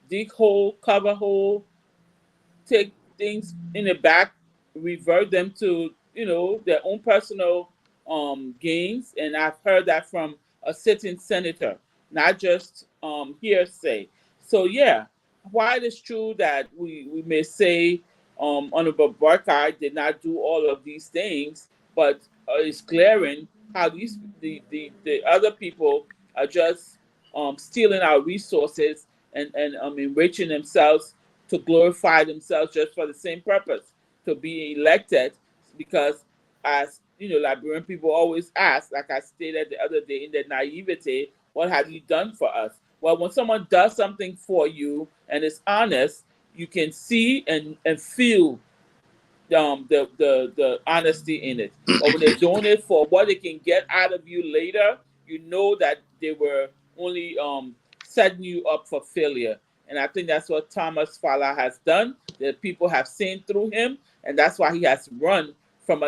dig hole, cover hole, take things in the back, revert them to their own personal gains. And I've heard that from a sitting senator, not just hearsay. So yeah, while it's true that we may say Honorable Boakai did not do all of these things, but it's glaring how the other people are just stealing our resources and enriching themselves to glorify themselves just for the same purpose, to be elected. Because as Liberian people always ask, like I stated the other day in their naivete, what have you done for us? Well, when someone does something for you and is honest, you can see and feel the honesty in it. But when they're doing it for what they can get out of you later, you know that they were only setting you up for failure. And I think that's what Thomas Fowler has done. The people have seen through him, and that's why he has run from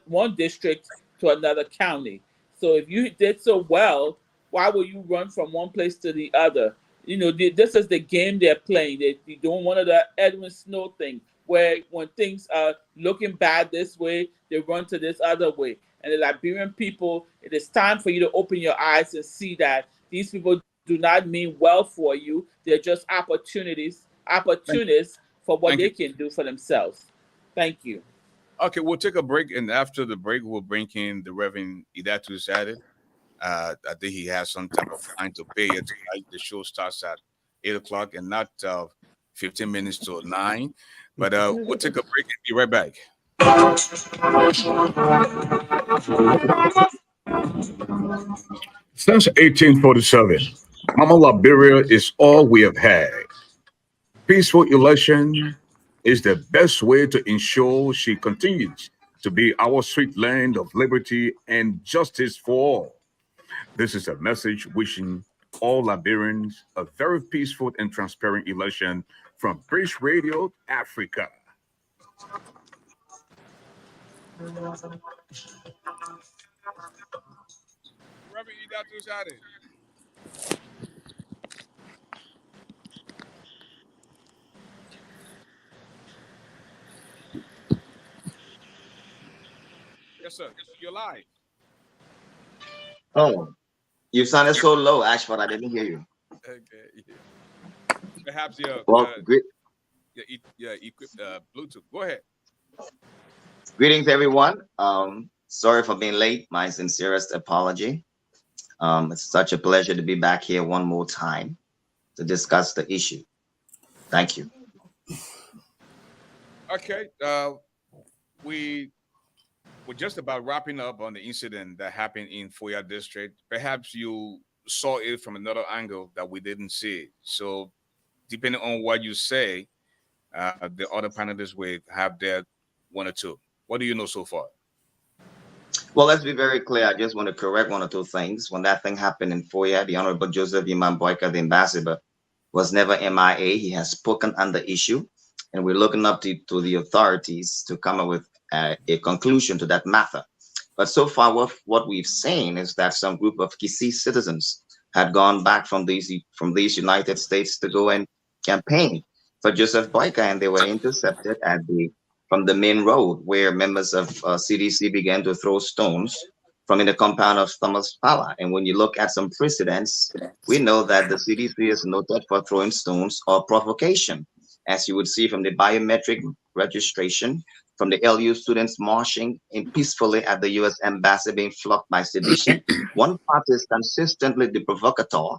one district to another county. So if you did so well, why will you run from one place to the other? This is the game they're playing. They're doing one of the Edwin Snow thing, where when things are looking bad this way, they run to this other way. And the Liberian people, it is time for you to open your eyes and see that these people do not mean well for you. They're just opportunists for what they can do for themselves. Thank you. Okay, we'll take a break, and after the break, we'll bring in the Reverend Idatu Sade. I think he has some type of time to pay it tonight. The show starts at 8 o'clock and not 15 minutes to 9. But we'll take a break and be right back. Since 1847, Mama Liberia is all we have had. Peaceful election is the best way to ensure she continues to be our sweet land of liberty and justice for all. This is a message wishing all Liberians a very peaceful and transparent election from British Radio Africa. Reverend Idatu Sade. Yes, sir. You're live. Oh, you sounded so low, Ashford. I didn't hear you. Okay. Perhaps your Well, equip Bluetooth. Go ahead. greetings, everyone. Sorry for being late. My sincerest apology. It's such a pleasure to be back here one more time to discuss the issue. Thank you. Okay. We're just about wrapping up on the incident that happened in Foya District. Perhaps you saw it from another angle that we didn't see. So, depending on what you say, the other panelists will have their one or two. What do you know so far? Well, let's be very clear. I just want to correct one or two things. When that thing happened in Foya, the Honorable Joseph Imam Boyka, the ambassador, was never MIA. He has spoken on the issue, and we're looking up to the authorities to come up with a conclusion to that matter. But so far, what we've seen is that some group of Kisi citizens had gone back from these United States to go and campaign for Joseph Boyka, and they were intercepted from the main road where members of CDC began to throw stones from in the compound of Thomas Fala. And when you look at some precedents, we know that the CDC is noted for throwing stones or provocation, as you would see from the biometric registration, from the LU students marching in peacefully at the U.S. embassy being flocked by sedition. One party is consistently the provocateur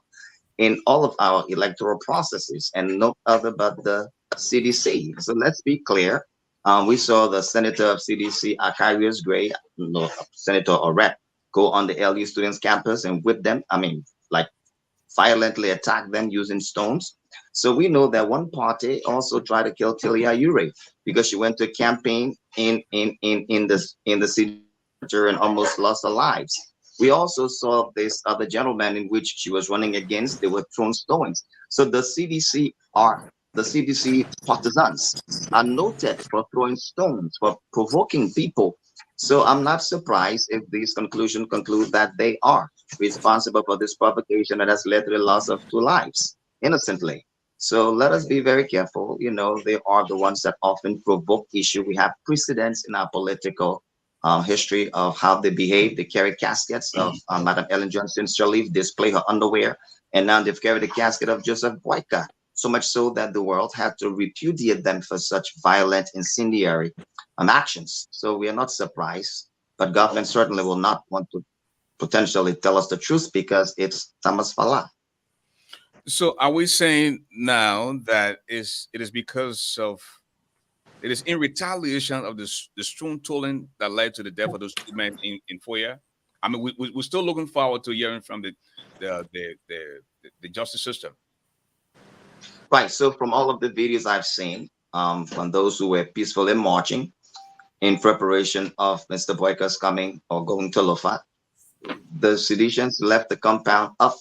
in all of our electoral processes, and no other but the CDC. So let's be clear. We saw the senator of CDC, Akarius Gray, senator or rep, go on the LU students' campus and whip them. Like violently attack them using stones. So we know that one party also tried to kill Tilia Ure because she went to campaign in the city and almost lost her lives. We also saw this other gentleman in which she was running against. They were thrown stones. So the CDC partisans are noted for throwing stones, for provoking people. So I'm not surprised if these conclusions conclude that they are responsible for this provocation that has led to the loss of 2 lives innocently. So let us be very careful. They are the ones that often provoke issue. We have precedents in our political history of how they behave. They carry caskets of Madam Ellen Johnson Sirleaf, display her underwear, and now they've carried the casket of Joseph Boyka. So much so that the world had to repudiate them for such violent, incendiary actions. So we are not surprised, but government certainly will not want to potentially tell us the truth because it's Thomas Fala. So are we saying now that it is because of it is in retaliation of the stone tolling that led to the death of those 2 men in Foya? I mean, we're still looking forward to hearing from the justice system. Right. So from all of the videos I've seen, from those who were peacefully marching in preparation of Mr. Boyka's coming or going to Lofa, the seditionists left the compound of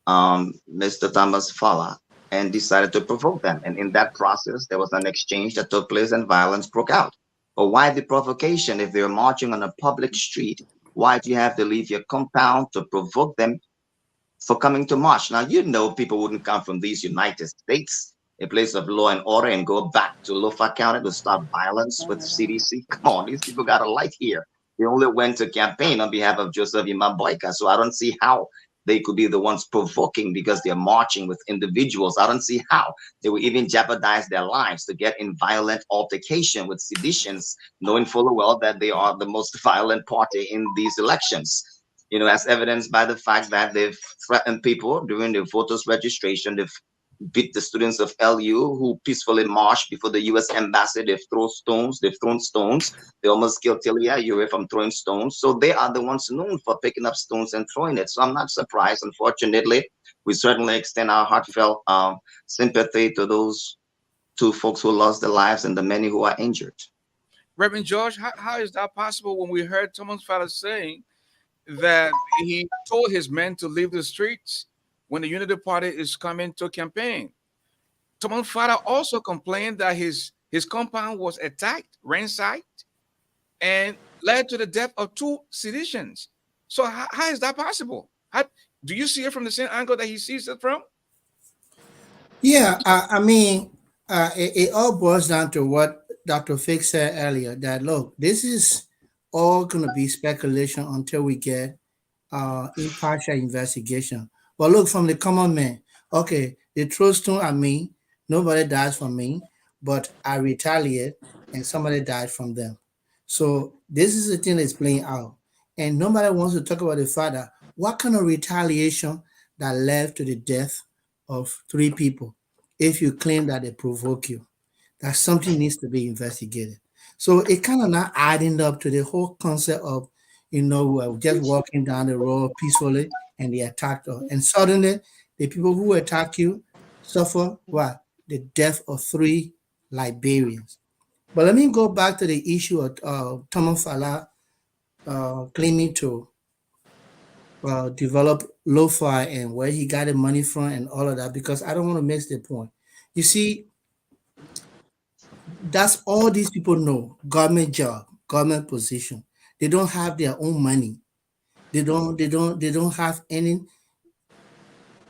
Mr. Thomas Fala and decided to provoke them. And in that process, there was an exchange that took place and violence broke out. But why the provocation? If they're marching on a public street, why do you have to leave your compound to provoke them for coming to march? Now, people wouldn't come from these United States, a place of law and order, and go back to Lofa County to start violence with CDC. Come on, these people got a life here. They only went to campaign on behalf of Joseph Imam Boyka. So I don't see how they could be the ones provoking because they're marching with individuals. I don't see how they would even jeopardize their lives to get in violent altercation with seditions, knowing full well that they are the most violent party in these elections. As evidenced by the fact that they've threatened people during the voters registration. They've beat the students of LU who peacefully marched before the U.S. embassy. They've thrown stones. They almost killed Tilia Ure from throwing stones. So they are the ones known for picking up stones and throwing it. So I'm not surprised. Unfortunately, we certainly extend our heartfelt sympathy to those 2 folks who lost their lives and the many who are injured. Reverend George, how is that possible when we heard Thomas Fala saying that he told his men to leave the streets when the Unity Party is coming to campaign. Tomon Fada also complained that his compound was attacked, ransacked, and led to the death of 2 citizens. So how is that possible? How, do you see it from the same angle that he sees it from? Yeah, I mean, it all boils down to what Dr. Fix said earlier, that look, this is all going to be speculation until we get impartial investigation. But look, from the common man, okay, they throw stone at me, nobody dies from me, but I retaliate and somebody died from them. So this is the thing that's playing out. And nobody wants to talk about the father. What kind of retaliation that led to the death of 3 people if you claim that they provoke you? That something needs to be investigated. So it kind of not adding up to the whole concept of, just walking down the road peacefully and they attacked us. And suddenly the people who attack you suffer what? The death of 3 Liberians. But let me go back to the issue of Thomas Fala claiming to develop lo-fi and where he got the money from and all of that, because I don't want to miss the point. You see, that's all these people know. Government job, government position. They don't have their own money. They don't have any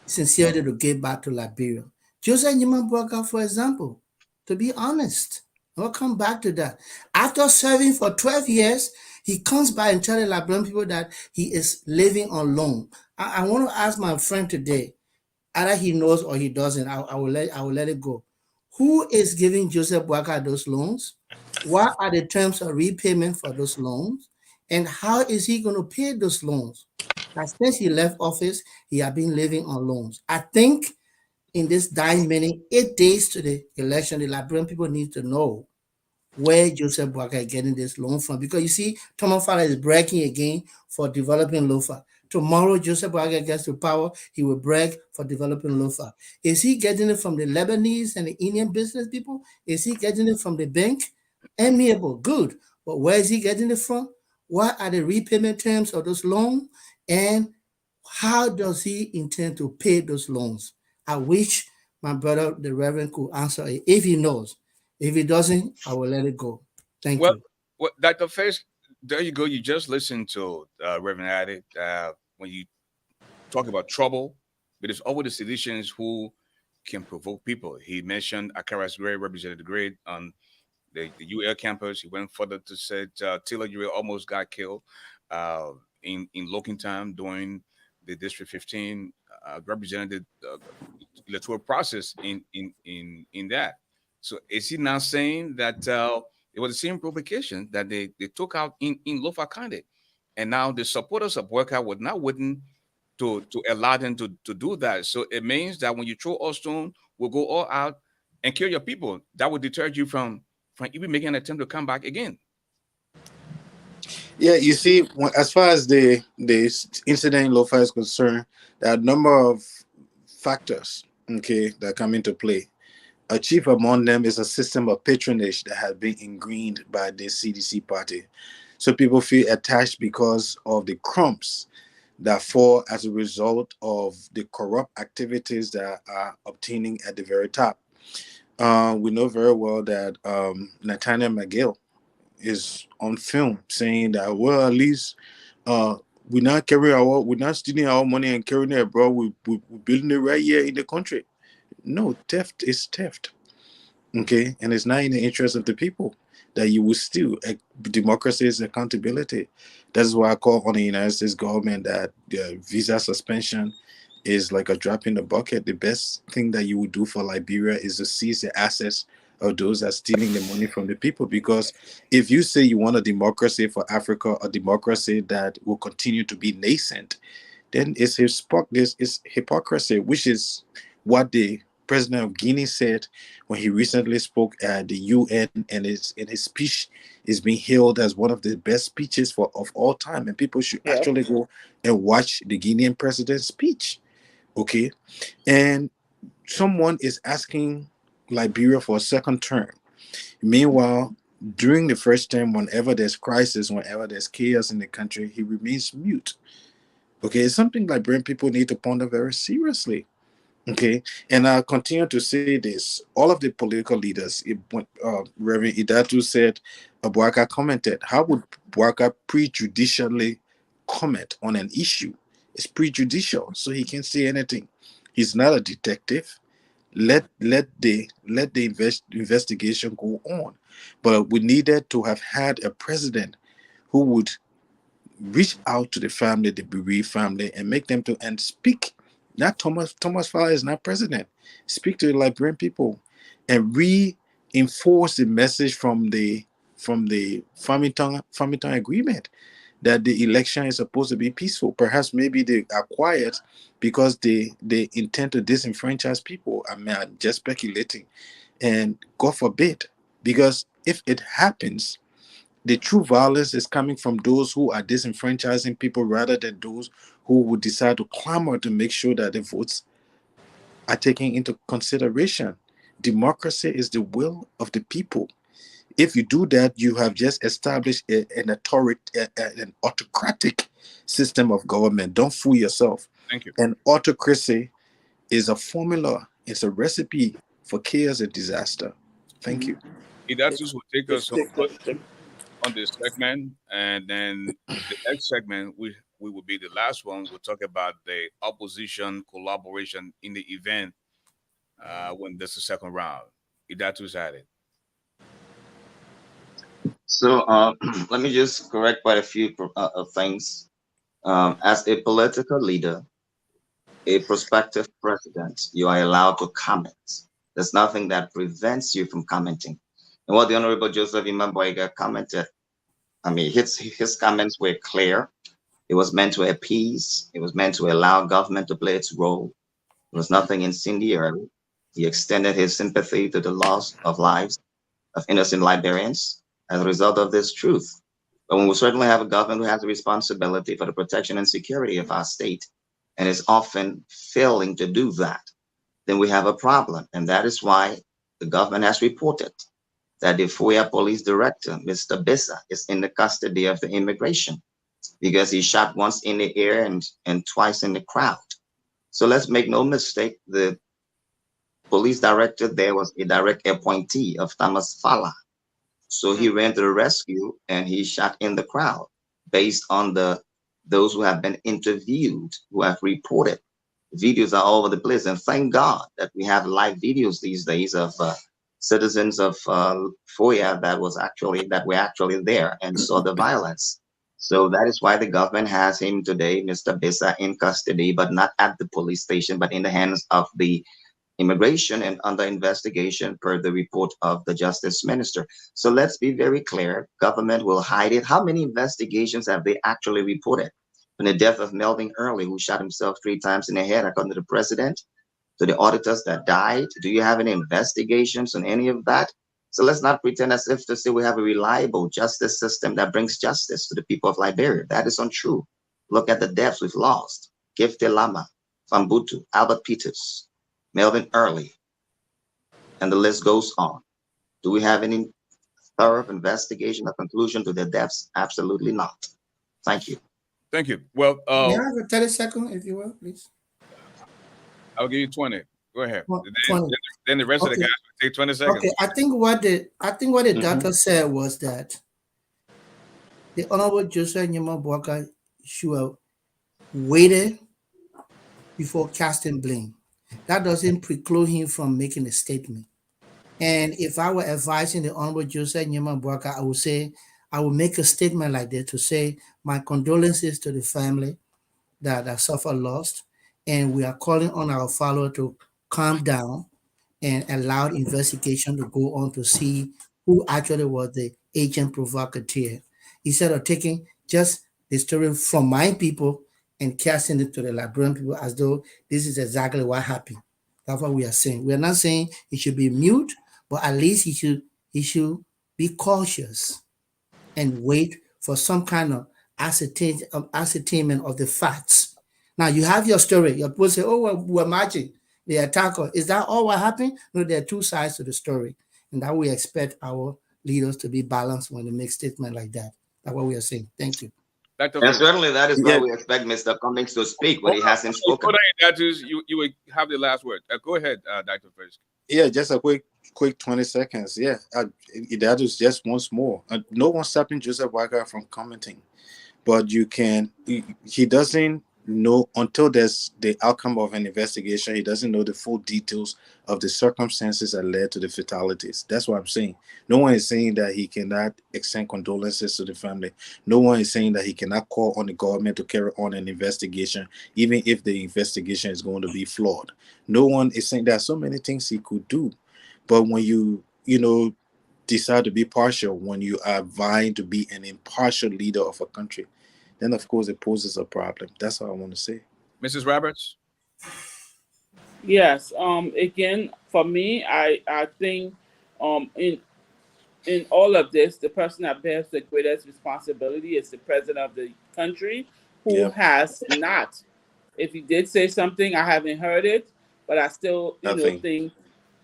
sincerity to give back to Liberia. Joseph Nyimabwaka, for example, to be honest, I'll come back to that. After serving for 12 years, he comes by and tells the Liberian people that he is living on loan. I want to ask my friend today, either he knows or he doesn't. I will let it go. Who is giving Joseph Boakai those loans? What are the terms of repayment for those loans? And how is he going to pay those loans? Now, since he left office, he has been living on loans. I think in this dying minute, 8 days to the election, the Liberian people need to know where Joseph Boakai is getting this loan from. Because you see, Thomas Fala is bragging again for developing Lofa. Tomorrow, Joseph Boakai gets to power, he will brag for developing Lofa. Is he getting it from the Lebanese and the Indian business people? Is he getting it from the bank? Amiable, good. But where is he getting it from? What are the repayment terms of those loans? And how does he intend to pay those loans? I wish my brother, the Reverend, could answer it if he knows. If he doesn't, I will let it go. Thank Well, you. Dr. Face, there you go. You just listened to Reverend Addict when you talk about trouble, but it's always the citizens who can provoke people. He mentioned Akara's Gray, Representative Gray on the UL campus. He went further to say Taylor Uriel almost got killed in Lockingtown during the District 15 represented electoral process in that. So is he now saying that it was the same provocation that they took out in Lofa County, and now the supporters of Workout were not willing to allow them to do that? So it means that when you throw all stone, we'll go all out and kill your people. That would deter you from even making an attempt to come back again. Yeah, you see, as far as the incident in Lofa is concerned, there are a number of factors, okay, that come into play. A chief among them is a system of patronage that has been ingrained by the CDC party. So people feel attached because of the crumbs that fall as a result of the corrupt activities that are obtaining at the very top. We know very well that Nathaniel McGill is on film saying that, well, at least we're not stealing our money and carrying it abroad. We're building it right here in the country. No, theft is theft. Okay, and it's not in the interest of the people that you will steal. Democracy is accountability. That's why I call on the United States government that the visa suspension is like a drop in the bucket. The best thing that you would do for Liberia is to seize the assets of those that are stealing the money from the people. Because if you say you want a democracy for Africa, a democracy that will continue to be nascent, then it's hypocrisy, which is what the president of Guinea said when he recently spoke at the UN, and in his speech is being hailed as one of the best speeches of all time. And people should actually go and watch the Guinean president's speech. Okay, and someone is asking Liberia for a second term. Meanwhile, during the first term, whenever there's crisis, whenever there's chaos in the country, he remains mute. Okay, it's something Liberian people need to ponder very seriously. Okay, and I'll continue to say this. All of the political leaders, Reverend Idatu said, Buaka commented, how would Buaka prejudicially comment on an issue? It's prejudicial, so he can't say anything. He's not a detective. Let the investigation go on. But we needed to have had a president who would reach out to the family, the bereaved family, and make them to and speak. Not Thomas Fowler is not president. Speak to the Liberian people and reinforce the message from the Farmington agreement that the election is supposed to be peaceful. Perhaps maybe they are quiet because they intend to disenfranchise people. I mean, I'm just speculating. And God forbid, because if it happens, the true violence is coming from those who are disenfranchising people rather than those who would decide to clamor to make sure that the votes are taken into consideration. Democracy is the will of the people. If you do that, you have just established an autocratic system of government. Don't fool yourself. Thank you. An autocracy is a formula, it's a recipe for chaos and disaster. Thank you. Idatus will take us It's- on this segment, and then the next segment we will be the last one. We'll talk about the opposition collaboration in the event when there's a second round. Idatus had it. So let me just correct quite a few things. As a political leader, a prospective president, you are allowed to comment. There's nothing that prevents you from commenting. And what the Honorable Joseph Imamboiga commented, I mean, his comments were clear. It was meant to appease. It was meant to allow government to play its role. There was nothing incendiary. He extended his sympathy to the loss of lives of innocent Liberians as a result of this truth. But when we certainly have a government who has a responsibility for the protection and security of our state and is often failing to do that, then we have a problem. And that is why the government has reported that the FOIA police director, Mr. Bissa, is in the custody of the immigration because he shot once in the air and twice in the crowd. So let's make no mistake, the police director there was a direct appointee of Thomas Fala. So he ran to the rescue and he shot in the crowd based on those who have been interviewed, who have reported. Videos are all over the place. And thank God that we have live videos these days of citizens of FOIA that were actually there and saw the violence. So that is why the government has him today, Mr. Bissa, in custody, but not at the police station, but in the hands of the immigration and under investigation per the report of the justice minister. So let's be very clear. Government will hide it. How many investigations have they actually reported? From the death of Melvin Early, who shot himself 3 times in the head, according to the president, to the auditors that died. Do you have any investigations on any of that? So let's not pretend as if to say we have a reliable justice system that brings justice to the people of Liberia. That is untrue. Look at the deaths we've lost. Gifte Lama, Fambutu, Albert Peters, Melvin Early, and the list goes on. Do we have any thorough investigation or conclusion to the deaths? Absolutely not. Thank you. Thank you. Well, May I have a 30-second, if you will, please? I'll give you 20. Go ahead. Well, Then, 20. then the rest of the Okay. guys will take 20 seconds. Okay, I think what the doctor said was that the Honorable Joseph Nyama Bwaka should have waited before casting blame. That doesn't preclude him from making a statement. And if I were advising the Honorable Joseph Nyama Bwaka, I would say I would make a statement like that to say my condolences to the family that suffered loss, and we are calling on our follower to calm down and allow the investigation to go on to see who actually was the agent provocateur, instead of taking just the story from my people and casting it to the Liberian people as though this is exactly what happened. That's what we are saying. We are not saying he should be mute, but at least he should be cautious and wait for some kind of ascertainment of the facts. Now you have your story. Your people say, "Oh, well, we're matching the attacker." Is that all what happened? No, there are two sides to the story, and that we expect our leaders to be balanced when they make statements like that. That's what we are saying. Thank you. Dr. And Fritz. certainly that is why Yeah, we expect Mr. Cummings to speak when Hold he on, hasn't spoken. hold on, that is, you will have the last word. Go ahead, Dr. Fritz. yeah, just a quick 20 seconds. Yeah, that is just once more. No one's stopping Joseph Weicker from commenting, but you can. He doesn't know until there's the outcome of an investigation. He doesn't know the full details of the circumstances that led to the fatalities. That's what I'm saying. No one is saying that he cannot extend condolences to the family. No one is saying that he cannot call on the government to carry on an investigation, even if the investigation is going to be flawed. No one is saying there are so many things he could do, but when you decide to be partial, when you are vying to be an impartial leader of a country, then of course it poses a problem. That's all I want to say. Mrs. Roberts? Yes. Again, for me, I think in all of this, the person that bears the greatest responsibility is the president of the country, who Yeah, has not. If he did say something, I haven't heard it, but I still, nothing. think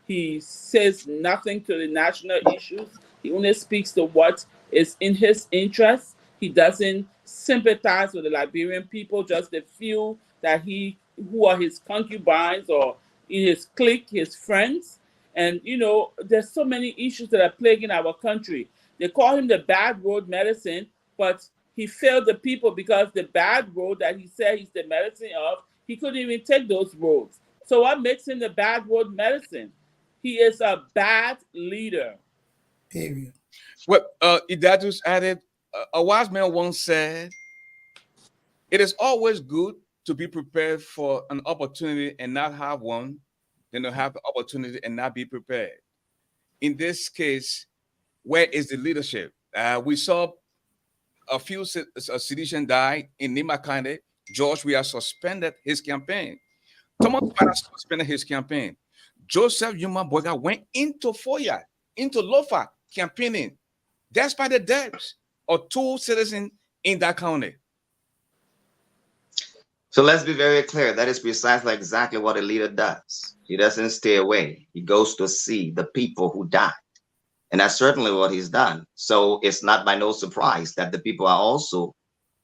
he says nothing to the national issues. He only speaks to what is in his interest. He doesn't sympathize with the Liberian people, just the few that who are his concubines or in his clique, his friends. And there's so many issues that are plaguing our country. They call him the bad road medicine, but he failed the people because the bad road that he said he's the medicine of, he couldn't even take those roads. So what makes him the bad road medicine? He is a bad leader. Period. Well, Idatus added, a wise man once said, it is always good to be prepared for an opportunity and not have one, than to have the opportunity and not be prepared. In this case, where is the leadership? We saw a few citizens died in Nima County. George, we have suspended his campaign. Thomas Parra suspended his campaign. Joseph Yuma Boyga went into Foya, into Lofa campaigning, despite the deaths of 2 citizens in that county. So let's be very clear. That is precisely exactly what a leader does. He doesn't stay away. He goes to see the people who died. And that's certainly what he's done. So it's not by no surprise that the people are also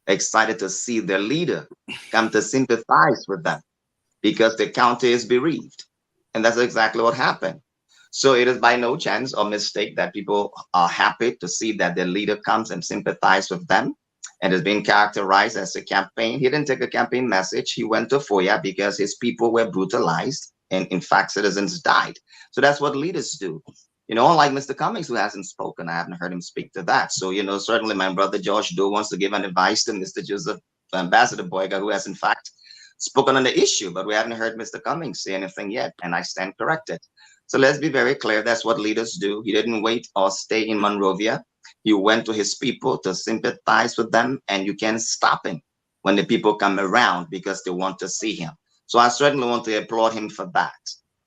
excited to see their leader come to sympathize with them, because the county is bereaved. And that's exactly what happened. So it is by no chance or mistake that people are happy to see that their leader comes and sympathize with them. And has been characterized as a campaign. He didn't take a campaign message. He went to Foya because his people were brutalized. And in fact, citizens died. So that's what leaders do. Unlike Mr. Cummings, who hasn't spoken. I haven't heard him speak to that. So, certainly my brother George Doe wants to give an advice to Mr. Joseph Ambassador Boyga, who has in fact spoken on the issue, but we haven't heard Mr. Cummings say anything yet, and I stand corrected. So let's be very clear. That's what leaders do. He didn't wait or stay in Monrovia. He went to his people to sympathize with them, and you can't stop him when the people come around because they want to see him. So I certainly want to applaud him for that.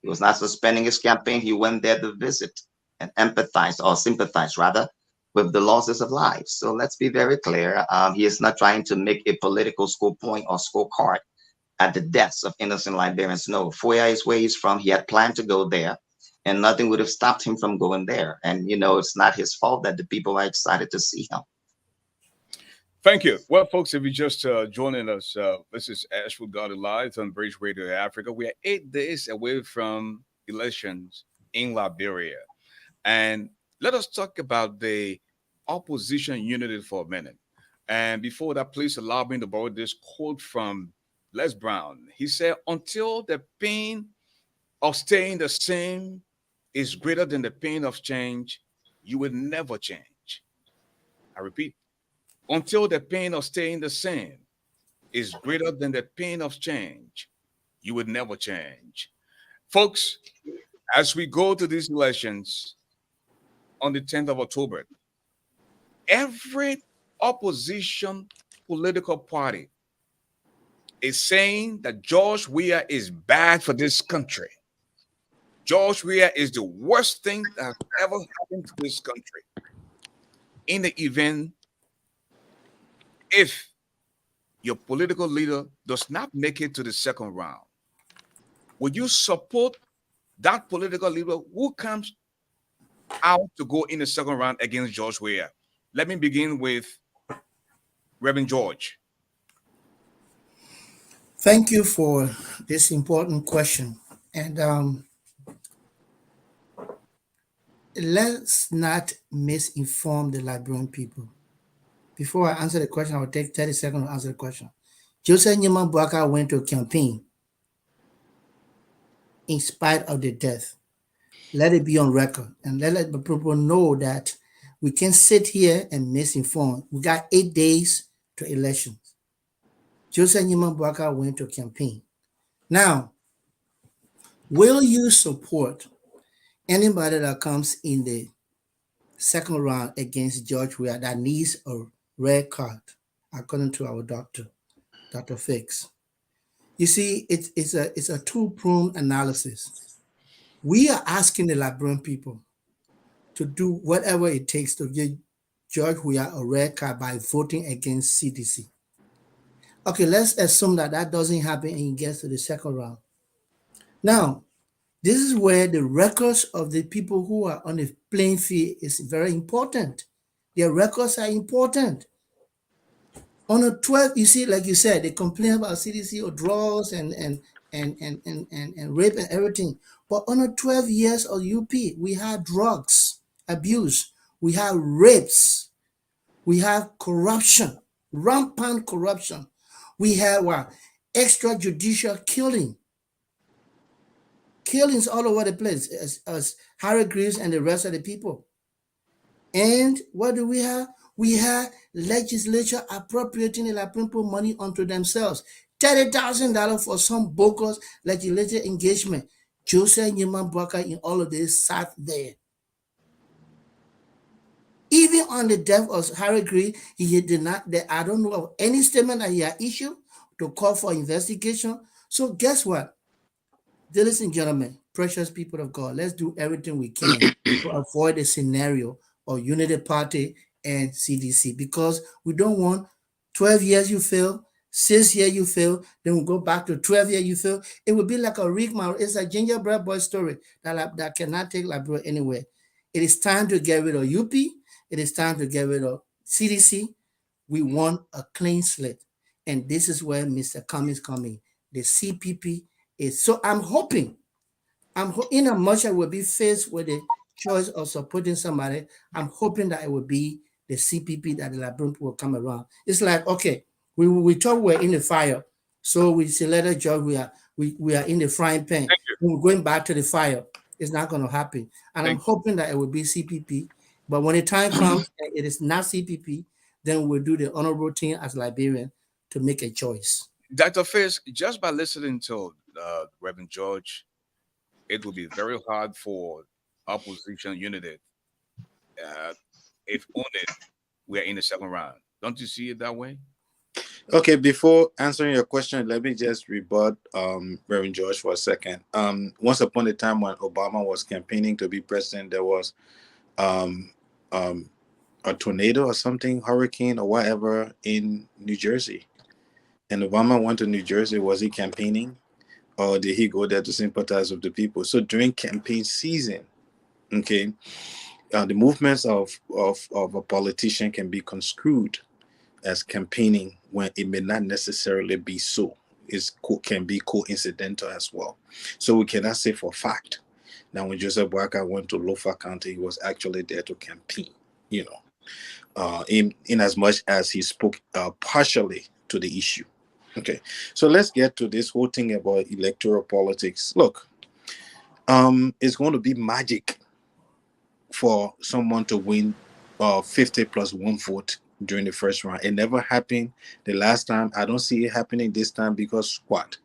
He was not suspending his campaign. He went there to visit and empathize, or sympathize rather, with the losses of lives. So let's be very clear. He is not trying to make a political score point or scorecard at the deaths of innocent Liberians. No, Foya is where he's from. He had planned to go there, and nothing would have stopped him from going there. And, it's not his fault that the people are excited to see him. Thank you. Well, folks, if you're just joining us, this is ASHFORD GARLEY Live on Bridge Radio Africa. We are 8 days away from elections in Liberia. And let us talk about the opposition unity for a minute. And before that, please allow me to borrow this quote from Les Brown. He said, until the pain of staying the same is greater than the pain of change, you will never change. I repeat, until the pain of staying the same is greater than the pain of change, you will never change. Folks, as we go to these elections on the 10th of October, every opposition political party is saying that George Weah is bad for this country. George Weah is the worst thing that has ever happened to this country. In the event, if your political leader does not make it to the second round, would you support that political leader who comes out to go in the second round against George Weah? Let me begin with Reverend George. Thank you for this important question. And let's not misinform the Liberian people. Before I answer the question, I will take 30 seconds to answer the question. Joseph Nyeman Boaka went to a campaign in spite of the death. Let it be on record and let the people know that we can sit here and misinform. We got 8 days to elections. Joseph Nyeman Boaka went to a campaign. Now, will you support anybody that comes in the second round against George Weah that needs a red card, according to our doctor, Dr. Fix? You see, it's a two-pronged analysis. We are asking the Liberian people to do whatever it takes to give George Weah a red card by voting against CDC. Okay, let's assume that that doesn't happen and he gets to the second round. Now, this is where the records of the people who are on the playing field is very important. Their records are important. On a 12, you see, like you said, they complain about CDC or drugs and rape and everything. But on a 12 years of UP, we have drugs abuse, we have rapes, we have corruption, rampant corruption. We have extrajudicial killings all over the place, as Harry Greaves and the rest of the people. And what do we have? We have legislature appropriating the people money onto themselves. $30,000 for some bogus legislative engagement. Joseph Nyeman Boaka in all of this sat there. Even on the death of Harry Greaves, he did not. I don't know of any statement that he had issued to call for investigation. So guess what? Ladies and gentlemen, precious people of God, let's do everything we can to avoid a scenario of Unity Party and CDC, because we don't want 12 years you fail, 6 years you fail, then we go back to 12 years you fail. It would be like a rigmarole. It's a gingerbread boy story that cannot take Liberia anywhere. It is time to get rid of UP. It is time to get rid of CDC. We want a clean slate. And this is where Mr. Cummings coming. The CPP is. So I'm hoping, in a much I will be faced with the choice of supporting somebody, I'm hoping that it will be the CPP that the Liberian people will come around. It's like, okay, we thought we're in the fire. So we selected George, we are in the frying pan. We're going back to the fire. It's not going to happen. And I'm hoping that it will be CPP. But when the time comes and it is not CPP, then we'll do the honorable thing as Liberian to make a choice. Dr. Fisk, just by listening to Reverend George, it will be very hard for opposition unity if only we're in the second round. Don't you see it that way? Okay, before answering your question, let me just rebut Reverend George for a second. Once upon a time when Obama was campaigning to be president, there was a tornado or something, hurricane or whatever in New Jersey. And Obama went to New Jersey. Was he campaigning, or did he go there to sympathize with the people? So during campaign season, okay, the movements of a politician can be construed as campaigning when it may not necessarily be so. It can be coincidental as well. So we cannot say for fact. Now, when Joseph Boaka went to Lofa County, he was actually there to campaign, in as much as he spoke partially to the issue. Okay, so let's get to this whole thing about electoral politics. Look, it's going to be magic for someone to win 50 plus 1 vote during the first round. It never happened the last time. I don't see it happening this time because what?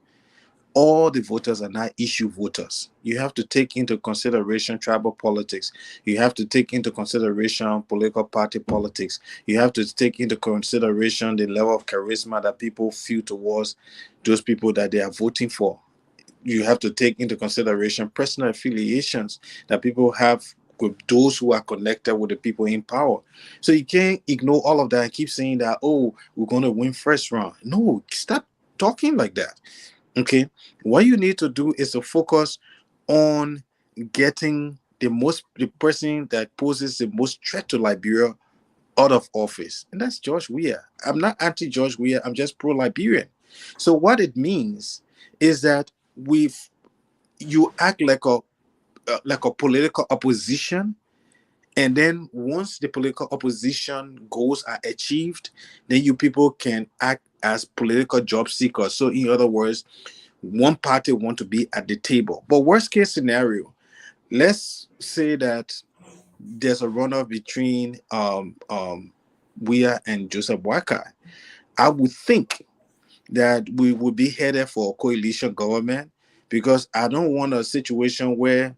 All the voters are not issue voters. You have to take into consideration tribal politics. You have to take into consideration political party politics. You have to take into consideration the level of charisma that people feel towards those people that they are voting for. You have to take into consideration personal affiliations that people have with those who are connected with the people in power. So you can't ignore all of that and keep saying that, oh, we're going to win first round. No, stop talking like that. Okay, what you need to do is to focus on getting the person that poses the most threat to Liberia out of office, and that's George Weah. I'm not anti-George Weah. I'm just pro-Liberian. So what it means is that you act like a political opposition, and then once the political opposition goals are achieved, then you people can act as political job seekers. So in other words, one party want to be at the table. But worst case scenario, let's say that there's a runoff between Weah and Joseph Boakai. I would think that we would be headed for a coalition government, because I don't want a situation where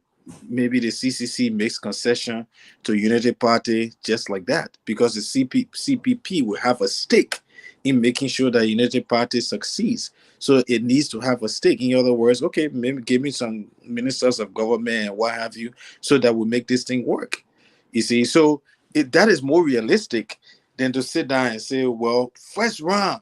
maybe the CCC makes concession to Unity Party just like that, because the CPP will have a stake in making sure that Unity Party succeeds. So it needs to have a stake. In other words, okay, maybe give me some ministers of government and what have you, so that we make this thing work. You see, so that is more realistic than to sit down and say, well, first round,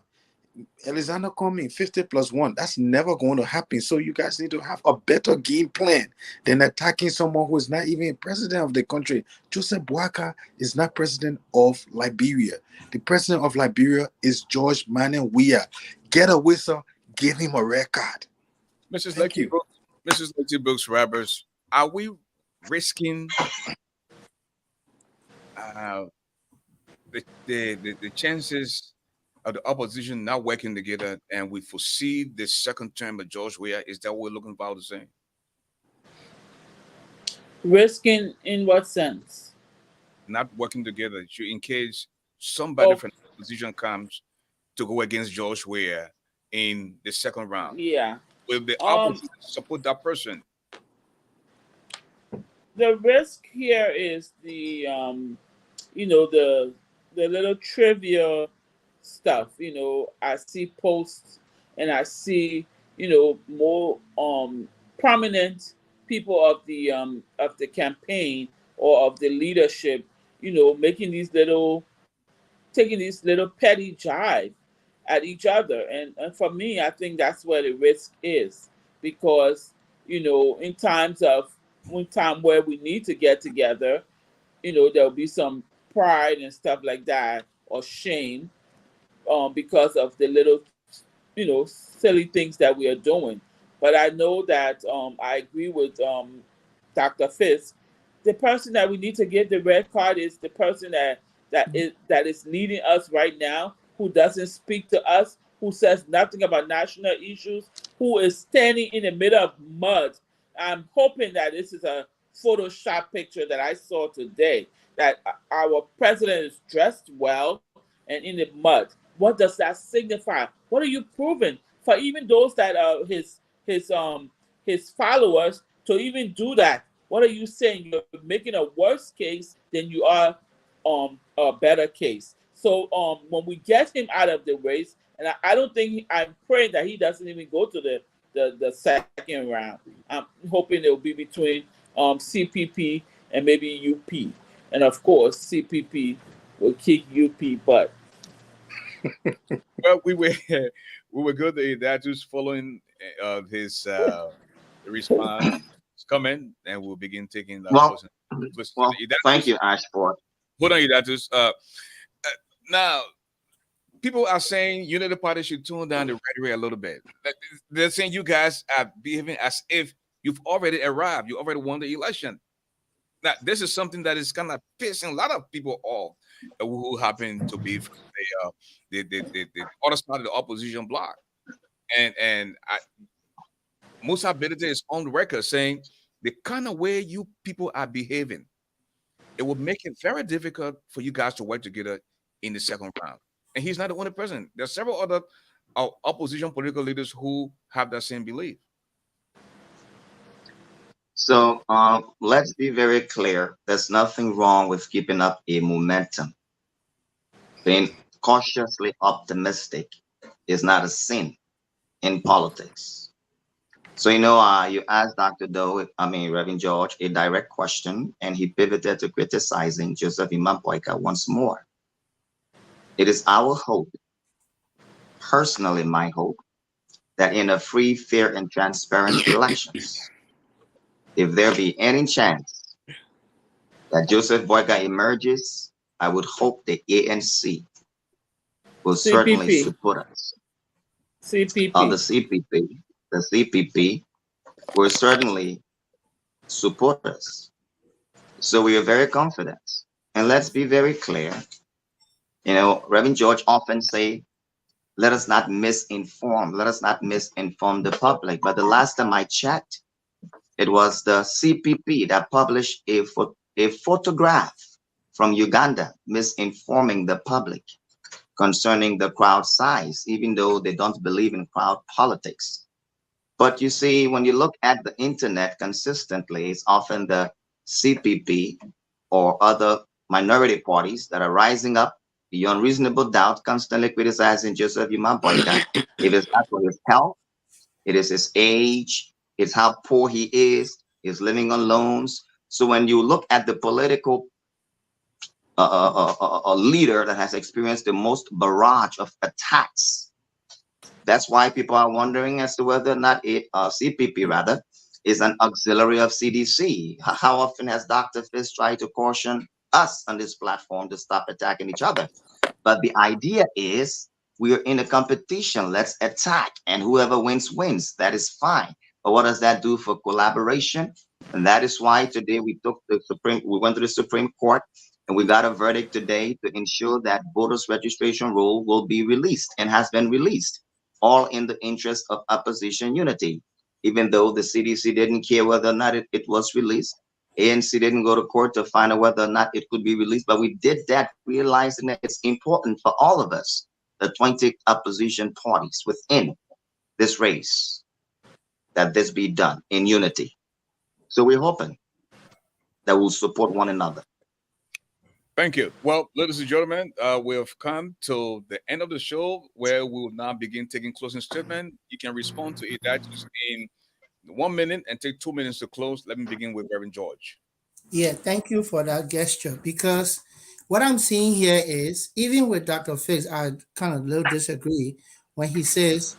Alexander coming 50+1. That's never going to happen. So you guys need to have a better game plan than attacking someone who is not even president of the country. Joseph Boakai is not president of Liberia. The president of Liberia is George Manning Weah. Get a whistle, give him a red card. Mrs. Thank Lexi you. Brooks, Mrs. Lexi Brooks Roberts, are we risking the chances of the opposition not working together, and we foresee the second term of George Weah? Is that what we're looking for the same? Risking in what sense? Not working together, in case somebody Oh, from the opposition comes to go against George Weah in the second round. yeah. Will the Um, opposition support that person? the risk here is you know, the little trivia stuff. You know, I see posts and I see, you know, more prominent people of the campaign or of the leadership, you know, making these little taking these little petty jive at each other. And for me, I think that's where the risk is, because, you know, in times of one time where we need to get together, you know, there'll be some pride and stuff like that, or shame, because of the little, you know, silly things that we are doing. But I know that I agree with Dr. Fisk. The person that we need to give the red card is the person that is leading us right now, who doesn't speak to us, who says nothing about national issues, who is standing in the middle of mud. I'm hoping that this is a Photoshop picture that I saw today, that our president is dressed well and in the mud. What does that signify? What are you proving for even those that are his followers to even do that? What are you saying? You're making a worse case than you are a better case. So when we get him out of the race, and I don't think I'm praying that he doesn't even go to the second round. I'm hoping it will be between CPP and maybe UP, and of course CPP will kick UP butt. Well, we were we were good at that, just following his response comment, and we'll begin taking the Well, question. well, thank you, Ashford. Hold on, Idatus. Now, people are saying Unity Party should tone down the rhetoric a little bit. They're saying you guys are behaving as if you've already arrived, you already won the election. Now, this is something that is kind of pissing a lot of people off who happen to be from the other side of the opposition bloc. And Musa Bedete is on the record saying the kind of way you people are behaving, it would make it very difficult for you guys to work together in the second round. And he's not the only person. There are several other opposition political leaders who have that same belief. So let's be very clear. There's nothing wrong with keeping up a momentum. Being cautiously optimistic is not a sin in politics. So, you know, you asked Dr. Doe, Reverend George, a direct question, and he pivoted to criticizing Joseph Imampoika once more. It is our hope, personally my hope, that in a free, fair, and transparent elections, if there be any chance that Joseph Boyka emerges I would hope the ANC will certainly CPP. support us. CPP. The CPP will certainly support us. So we are very confident. And let's be very clear. You know, Reverend George often say, let us not misinform. Let us not misinform the public. But the last time I checked, it was the CPP that published a photograph from Uganda misinforming the public concerning the crowd size, even though they don't believe in crowd politics. But you see, when you look at the internet consistently, it's often the CPP or other minority parties that are rising up beyond reasonable doubt, constantly criticizing Joseph Yuma Boyka. It is not for his health, it is his age, it's how poor he is, he's living on loans. So when you look at the political leader that has experienced the most barrage of attacks, that's why people are wondering as to whether or not CPP rather is an auxiliary of CDC. How often has Dr. Fisk tried to caution us on this platform to stop attacking each other? But the idea is we're in a competition. Let's attack, and whoever wins, wins. That is fine. But what does that do for collaboration? And that is why today we went to the Supreme Court, and we got a verdict today to ensure that voters registration roll will be released and has been released, all in the interest of opposition unity. Even though the CDC didn't care whether or not it was released, ANC didn't go to court to find out whether or not it could be released, but we did that realizing that it's important for all of us, the 20 opposition parties within this race, that this be done in unity. So we're hoping that we'll support one another. Thank you. Well, ladies and gentlemen, we have come to the end of the show where we will now begin taking closing statement. You can respond to it in 1 minute and take 2 minutes to close. Let me begin with Reverend George. Yeah, thank you for that gesture, because what I'm seeing here is, even with Dr. Fix, I kind of a little disagree when he says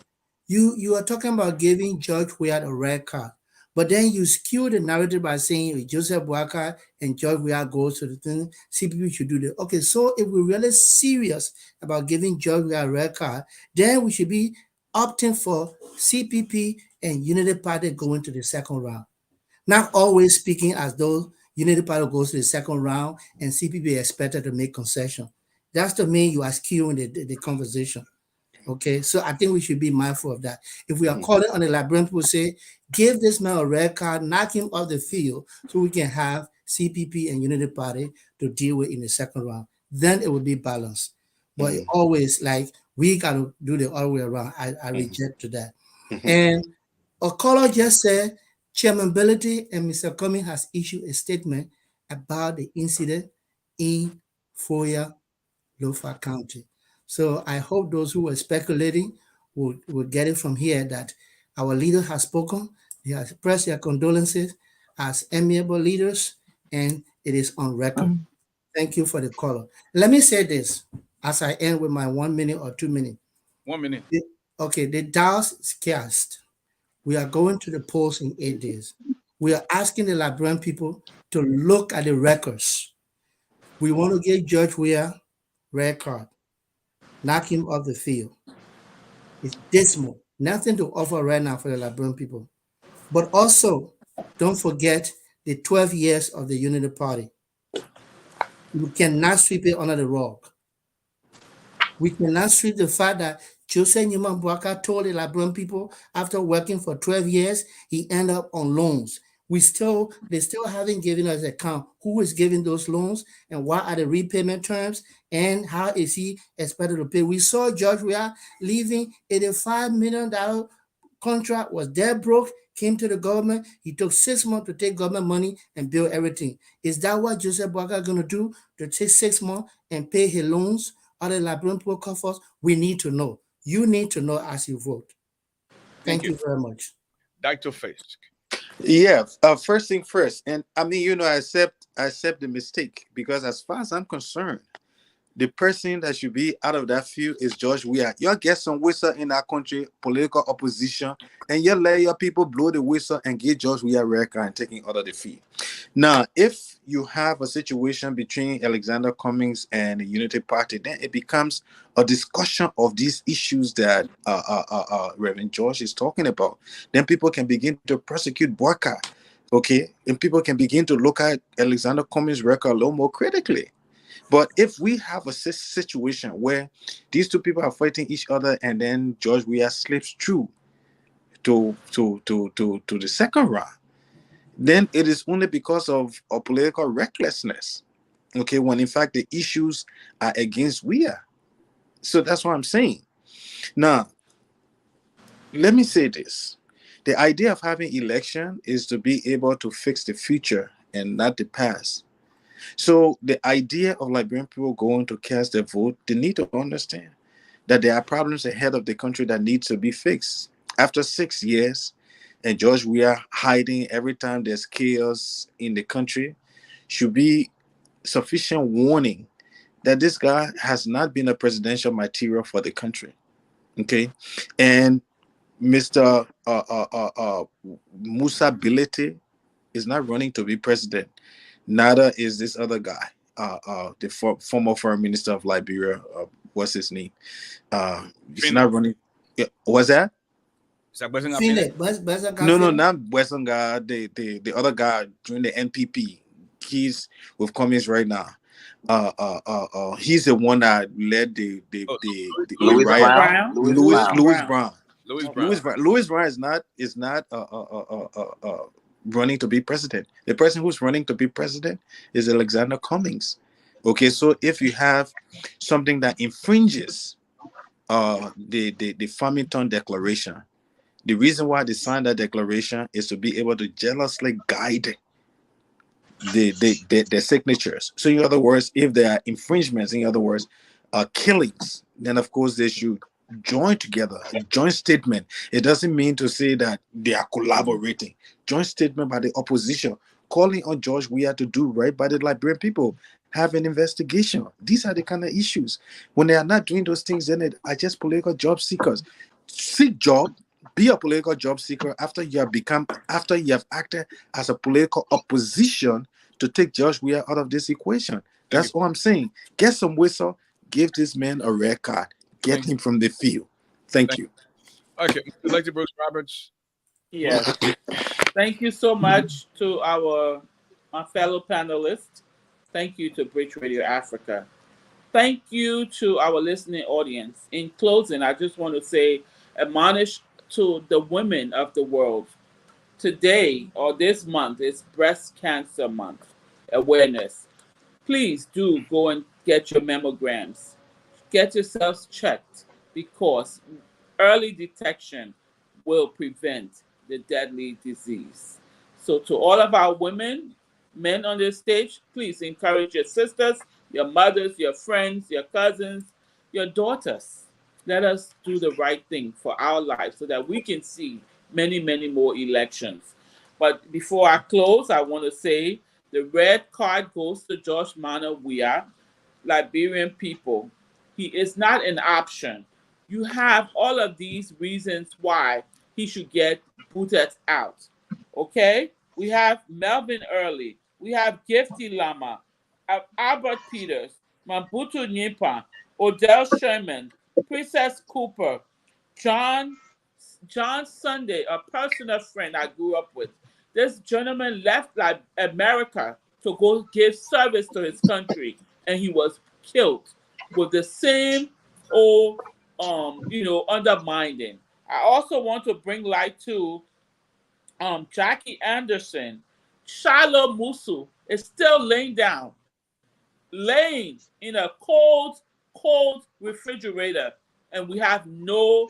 you are talking about giving George Weah a red card, but then you skew the narrative by saying if Joseph Boakai and George Weah goes to the thing, CPP should do that. Okay, so if we're really serious about giving George Weah a red card, then we should be opting for CPP and Unity Party going to the second round. Not always speaking as though Unity Party goes to the second round and CPP is expected to make concession. That's to me, you are skewing the conversation. Okay, so I think we should be mindful of that. If we are calling on the Liberian people, say, give this man a red card, knock him off the field so we can have CPP and Unity Party to deal with in the second round. Then it will be balanced. But it always like, we got to do the other way around. I reject to that. And a caller just said, Chairman Bellity and Mr. Cummings has issued a statement about the incident in Foya, Lofa County. So I hope those who were speculating will get it from here that our leader has spoken. They have expressed their condolences as amiable leaders, and it is on record. Thank you for the caller. Let me say this as I end with my 1 minute or 2 minutes. 1 minute. Okay, the Dallas is cast. We are going to the polls in 8 days. We are asking the Liberian people to look at the records. We want to give George Weah red card. Knock him off the field. It's dismal. Nothing to offer right now for the Liberian people. But also, don't forget the 12 years of the Unity Party. We cannot sweep it under the rug. We cannot sweep the fact that Joseph Newman Boakai told the Liberian people after working for 12 years, he ended up on loans. They still haven't given us an account who is giving those loans and what are the repayment terms and how is he expected to pay. We saw George Weah leaving $85 million contract, was dead broke, came to the government. He took 6 months to take government money and build everything. Is that what Joseph Boakai is going to do, to take 6 months and pay his loans? Are the Liberian people coffers? We need to know. You need to know as you vote. Thank you very much. Dr. Fisk. Yeah, first thing first, and I mean, I accept the mistake, because as far as I'm concerned, The person that should be out of that field is George Weah. You get some whistle in our country, political opposition, and you let your people blow the whistle and get George Weah record and taking out of the field. Now, if you have a situation between Alexander Cummings and the Unity Party, then it becomes a discussion of these issues that Reverend George is talking about. Then people can begin to prosecute boycott, okay? And people can begin to look at Alexander Cummings' record a little more critically. But if we have a situation where these two people are fighting each other and then George Weah slips through to the second round, then it is only because of political recklessness, okay, when in fact the issues are against Weah. So that's what I'm saying. Now, let me say this. The idea of having election is to be able to fix the future and not the past. So the idea of Liberian people going to cast their vote, they need to understand that there are problems ahead of the country that need to be fixed. After 6 years, and George Weah hiding every time there's chaos in the country, should be sufficient warning that this guy has not been a presidential material for the country. Okay, and Mr. Musa Bilete is not running to be president. Neither is this other guy, the former foreign minister of Liberia. What's his name? He's not running. Yeah, what's that? No, not Western guy. The other guy during the NPP. He's with Cummings right now. He's the one that led the Louis riot. Brown. Louis Brown is not running to be president. The person who's running to be president is Alexander Cummings. Okay, so if you have something that infringes the Farmington Declaration, the reason why they signed that declaration is to be able to jealously guide the signatures. So in other words, if there are infringements, in other words, killings, then of course they should join together, a joint statement. It doesn't mean to say that they are collaborating. Joint statement by the opposition calling on George Weah to do right by the Liberian people, have an investigation. These are the kind of issues. When they are not doing those things, then they are just political job seekers. Seek job, be a political job seeker after you have acted as a political opposition to take George Weah out of this equation. That's all I'm saying. Get some whistle, give this man a red card, get him from the field. Thank you. Okay, Elected Brooks Roberts. Yes. Thank you so much to our fellow panelists. Thank you to Bridge Radio Africa. Thank you to our listening audience. In closing, I just want to say, admonish to the women of the world. Today or this month is Breast Cancer Month awareness. Please do go and get your mammograms. Get yourselves checked because early detection will prevent the deadly disease. So to all of our women, men on this stage, please encourage your sisters, your mothers, your friends, your cousins, your daughters. Let us do the right thing for our lives so that we can see many, many more elections. But before I close, I want to say the red card goes to George Mana Weah, Liberian people. He is not an option. You have all of these reasons why he should get booted out. Okay? We have Melvin Early. We have Gifty Lama, Albert Peters, Mabutu Nyimpa, Odell Sherman, Princess Cooper, John Sunday, a personal friend I grew up with. This gentleman left America to go give service to his country, and he was killed with the same old, undermining. I also want to bring light to Jackie Anderson. Shiloh Musu is still laying in a cold refrigerator, and we have no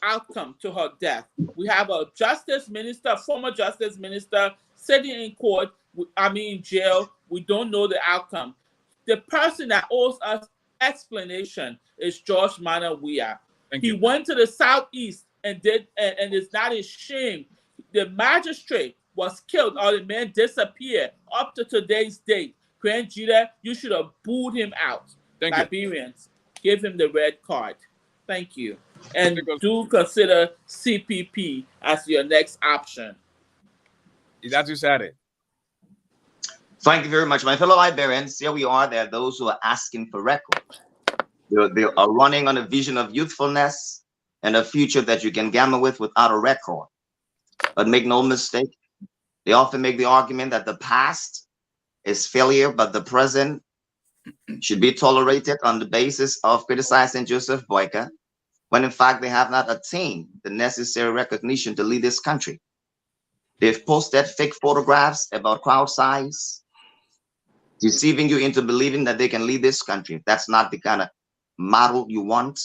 outcome to her death. We have a former justice minister, sitting in court, in jail. We don't know the outcome. The person that owes us explanation is George Mana Weah. He went to the southeast and is not ashamed. The magistrate was killed or the man disappeared up to today's date. Grant Jeter, you should have booed him out. Thank you. Liberians, give him the red card. Thank you. And Because do consider CPP as your next option. that's you said it. Thank you very much, my fellow Liberians. Here we are. There are those who are asking for record. They are running on a vision of youthfulness and a future that you can gamble with without a record. But make no mistake, they often make the argument that the past is failure, but the present should be tolerated on the basis of criticizing Joseph Boyka, when in fact they have not attained the necessary recognition to lead this country. They've posted fake photographs about crowd size, deceiving you into believing that they can lead this country. That's not the kind of model you want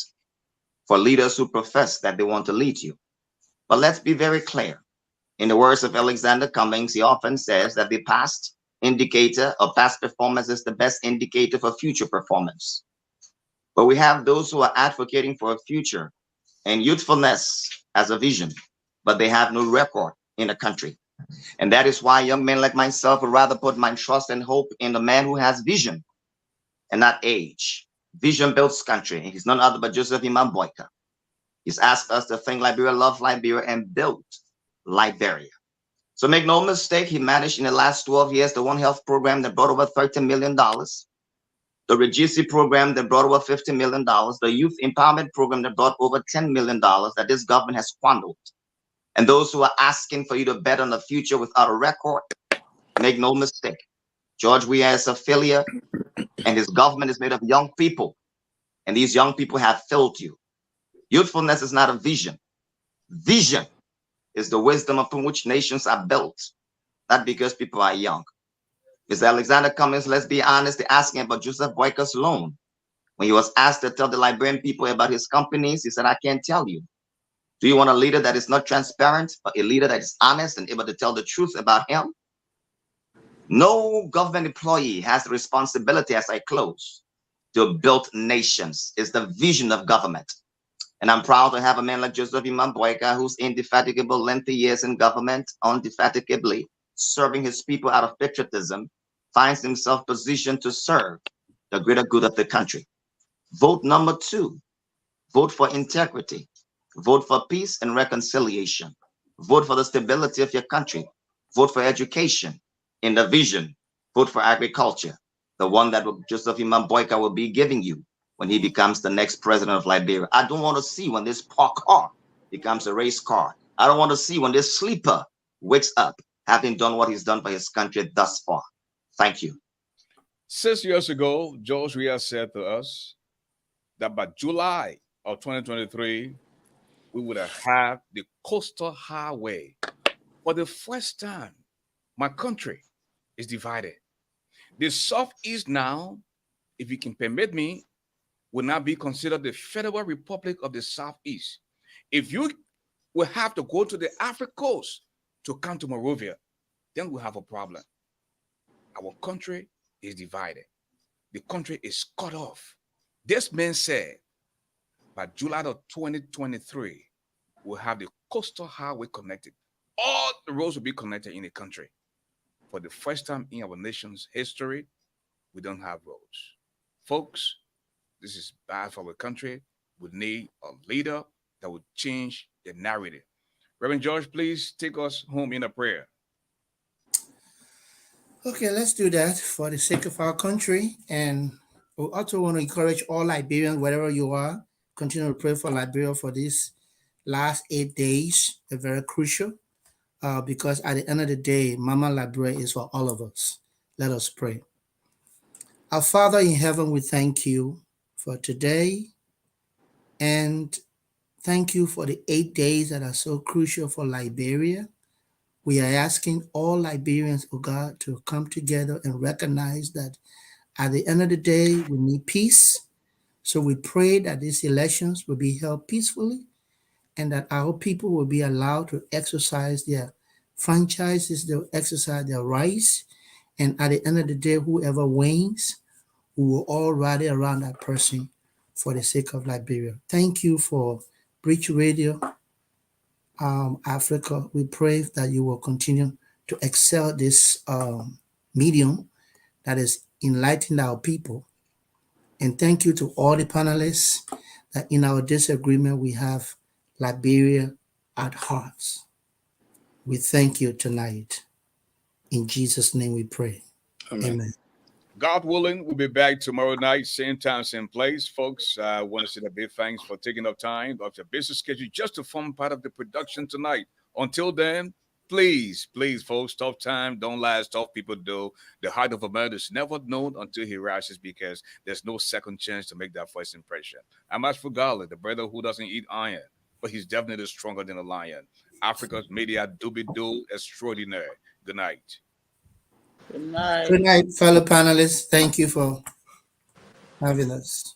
for leaders who profess that they want to lead you. But let's be very clear. In the words of Alexander Cummings, he often says that the past indicator of past performance is the best indicator for future performance. But we have those who are advocating for a future and youthfulness as a vision, but they have no record in the country. And that is why young men like myself would rather put my trust and hope in the man who has vision and not age. Vision builds country. He's none other but Joseph Imam Boyka. He's asked us to think Liberia, love Liberia, and build Liberia. So make no mistake, he managed in the last 12 years the One Health program that brought over $30 million, the Regency program that brought over $50 million, the Youth Empowerment program that brought over $10 million that this government has squandered. And those who are asking for you to bet on the future without a record, make no mistake, George Weah is a failure, and his government is made of young people, and these young people have failed you. Youthfulness is not a vision. Vision is the wisdom upon which nations are built, not because people are young. Mr. Alexander Cummings, let's be honest, they're asking about Joseph Boyka's loan. When he was asked to tell the Liberian people about his companies, he said, I can't tell you. Do you want a leader that is not transparent, but a leader that is honest and able to tell the truth about him? No government employee has the responsibility, as I close, to build nations. It's the vision of government. And I'm proud to have a man like Joseph Imam Boyka, who's indefatigable, lengthy years in government, indefatigably serving his people out of patriotism, finds himself positioned to serve the greater good of the country. Vote number 2, vote for integrity. Vote for peace and reconciliation. Vote for the stability of your country. Vote for education. In the vision, vote for agriculture, the one that Joseph Imam Boyka will be giving you when he becomes the next president of Liberia. I don't want to see when this parked car becomes a race car. I don't want to see when this sleeper wakes up, having done what he's done for his country thus far. Thank you. 6 years ago, George Weah said to us that by July of 2023, we would have had the coastal highway. For the first time, my country is divided. The Southeast now, if you can permit me, will now be considered the Federal Republic of the Southeast. If you will have to go to the African coast to come to Monrovia, then we'll have a problem. Our country is divided. The country is cut off. This man said, by July of 2023, we'll have the coastal highway connected. All the roads will be connected in the country. For the first time in our nation's history, we don't have roads. Folks, this is bad for our country. We need a leader that will change the narrative. Reverend George, please take us home in a prayer. Okay, let's do that for the sake of our country. And we also want to encourage all Liberians, wherever you are, continue to pray for Liberia for these last 8 days. They're very crucial because at the end of the day, Mama Liberia is for all of us. Let us pray. Our Father in heaven, we thank you for today. And thank you for the 8 days that are so crucial for Liberia. We are asking all Liberians, oh God, to come together and recognize that at the end of the day, we need peace. So we pray that these elections will be held peacefully and that our people will be allowed to exercise their franchises, they'll exercise their rights. And at the end of the day, whoever wins, we will all rally around that person for the sake of Liberia. Thank you for Bridge Radio Africa. We pray that you will continue to excel this medium that is enlightened our people. And thank you to all the panelists that in our disagreement we have Liberia at heart. We thank you tonight. In Jesus' name we pray. Amen. Amen. God willing, we'll be back tomorrow night, same time, same place. Folks, I want to say a big thanks for taking up time of your business schedule just to form part of the production tonight. Until then, please, folks, tough time don't last. Tough people do. The heart of a man is never known until he rises, because there's no second chance to make that first impression. I'm ASHFORD GARLEY, the brother who doesn't eat iron, but he's definitely stronger than a lion. Africa's media do extraordinaire. Good night. Good night. Good night, fellow panelists. Thank you for having us.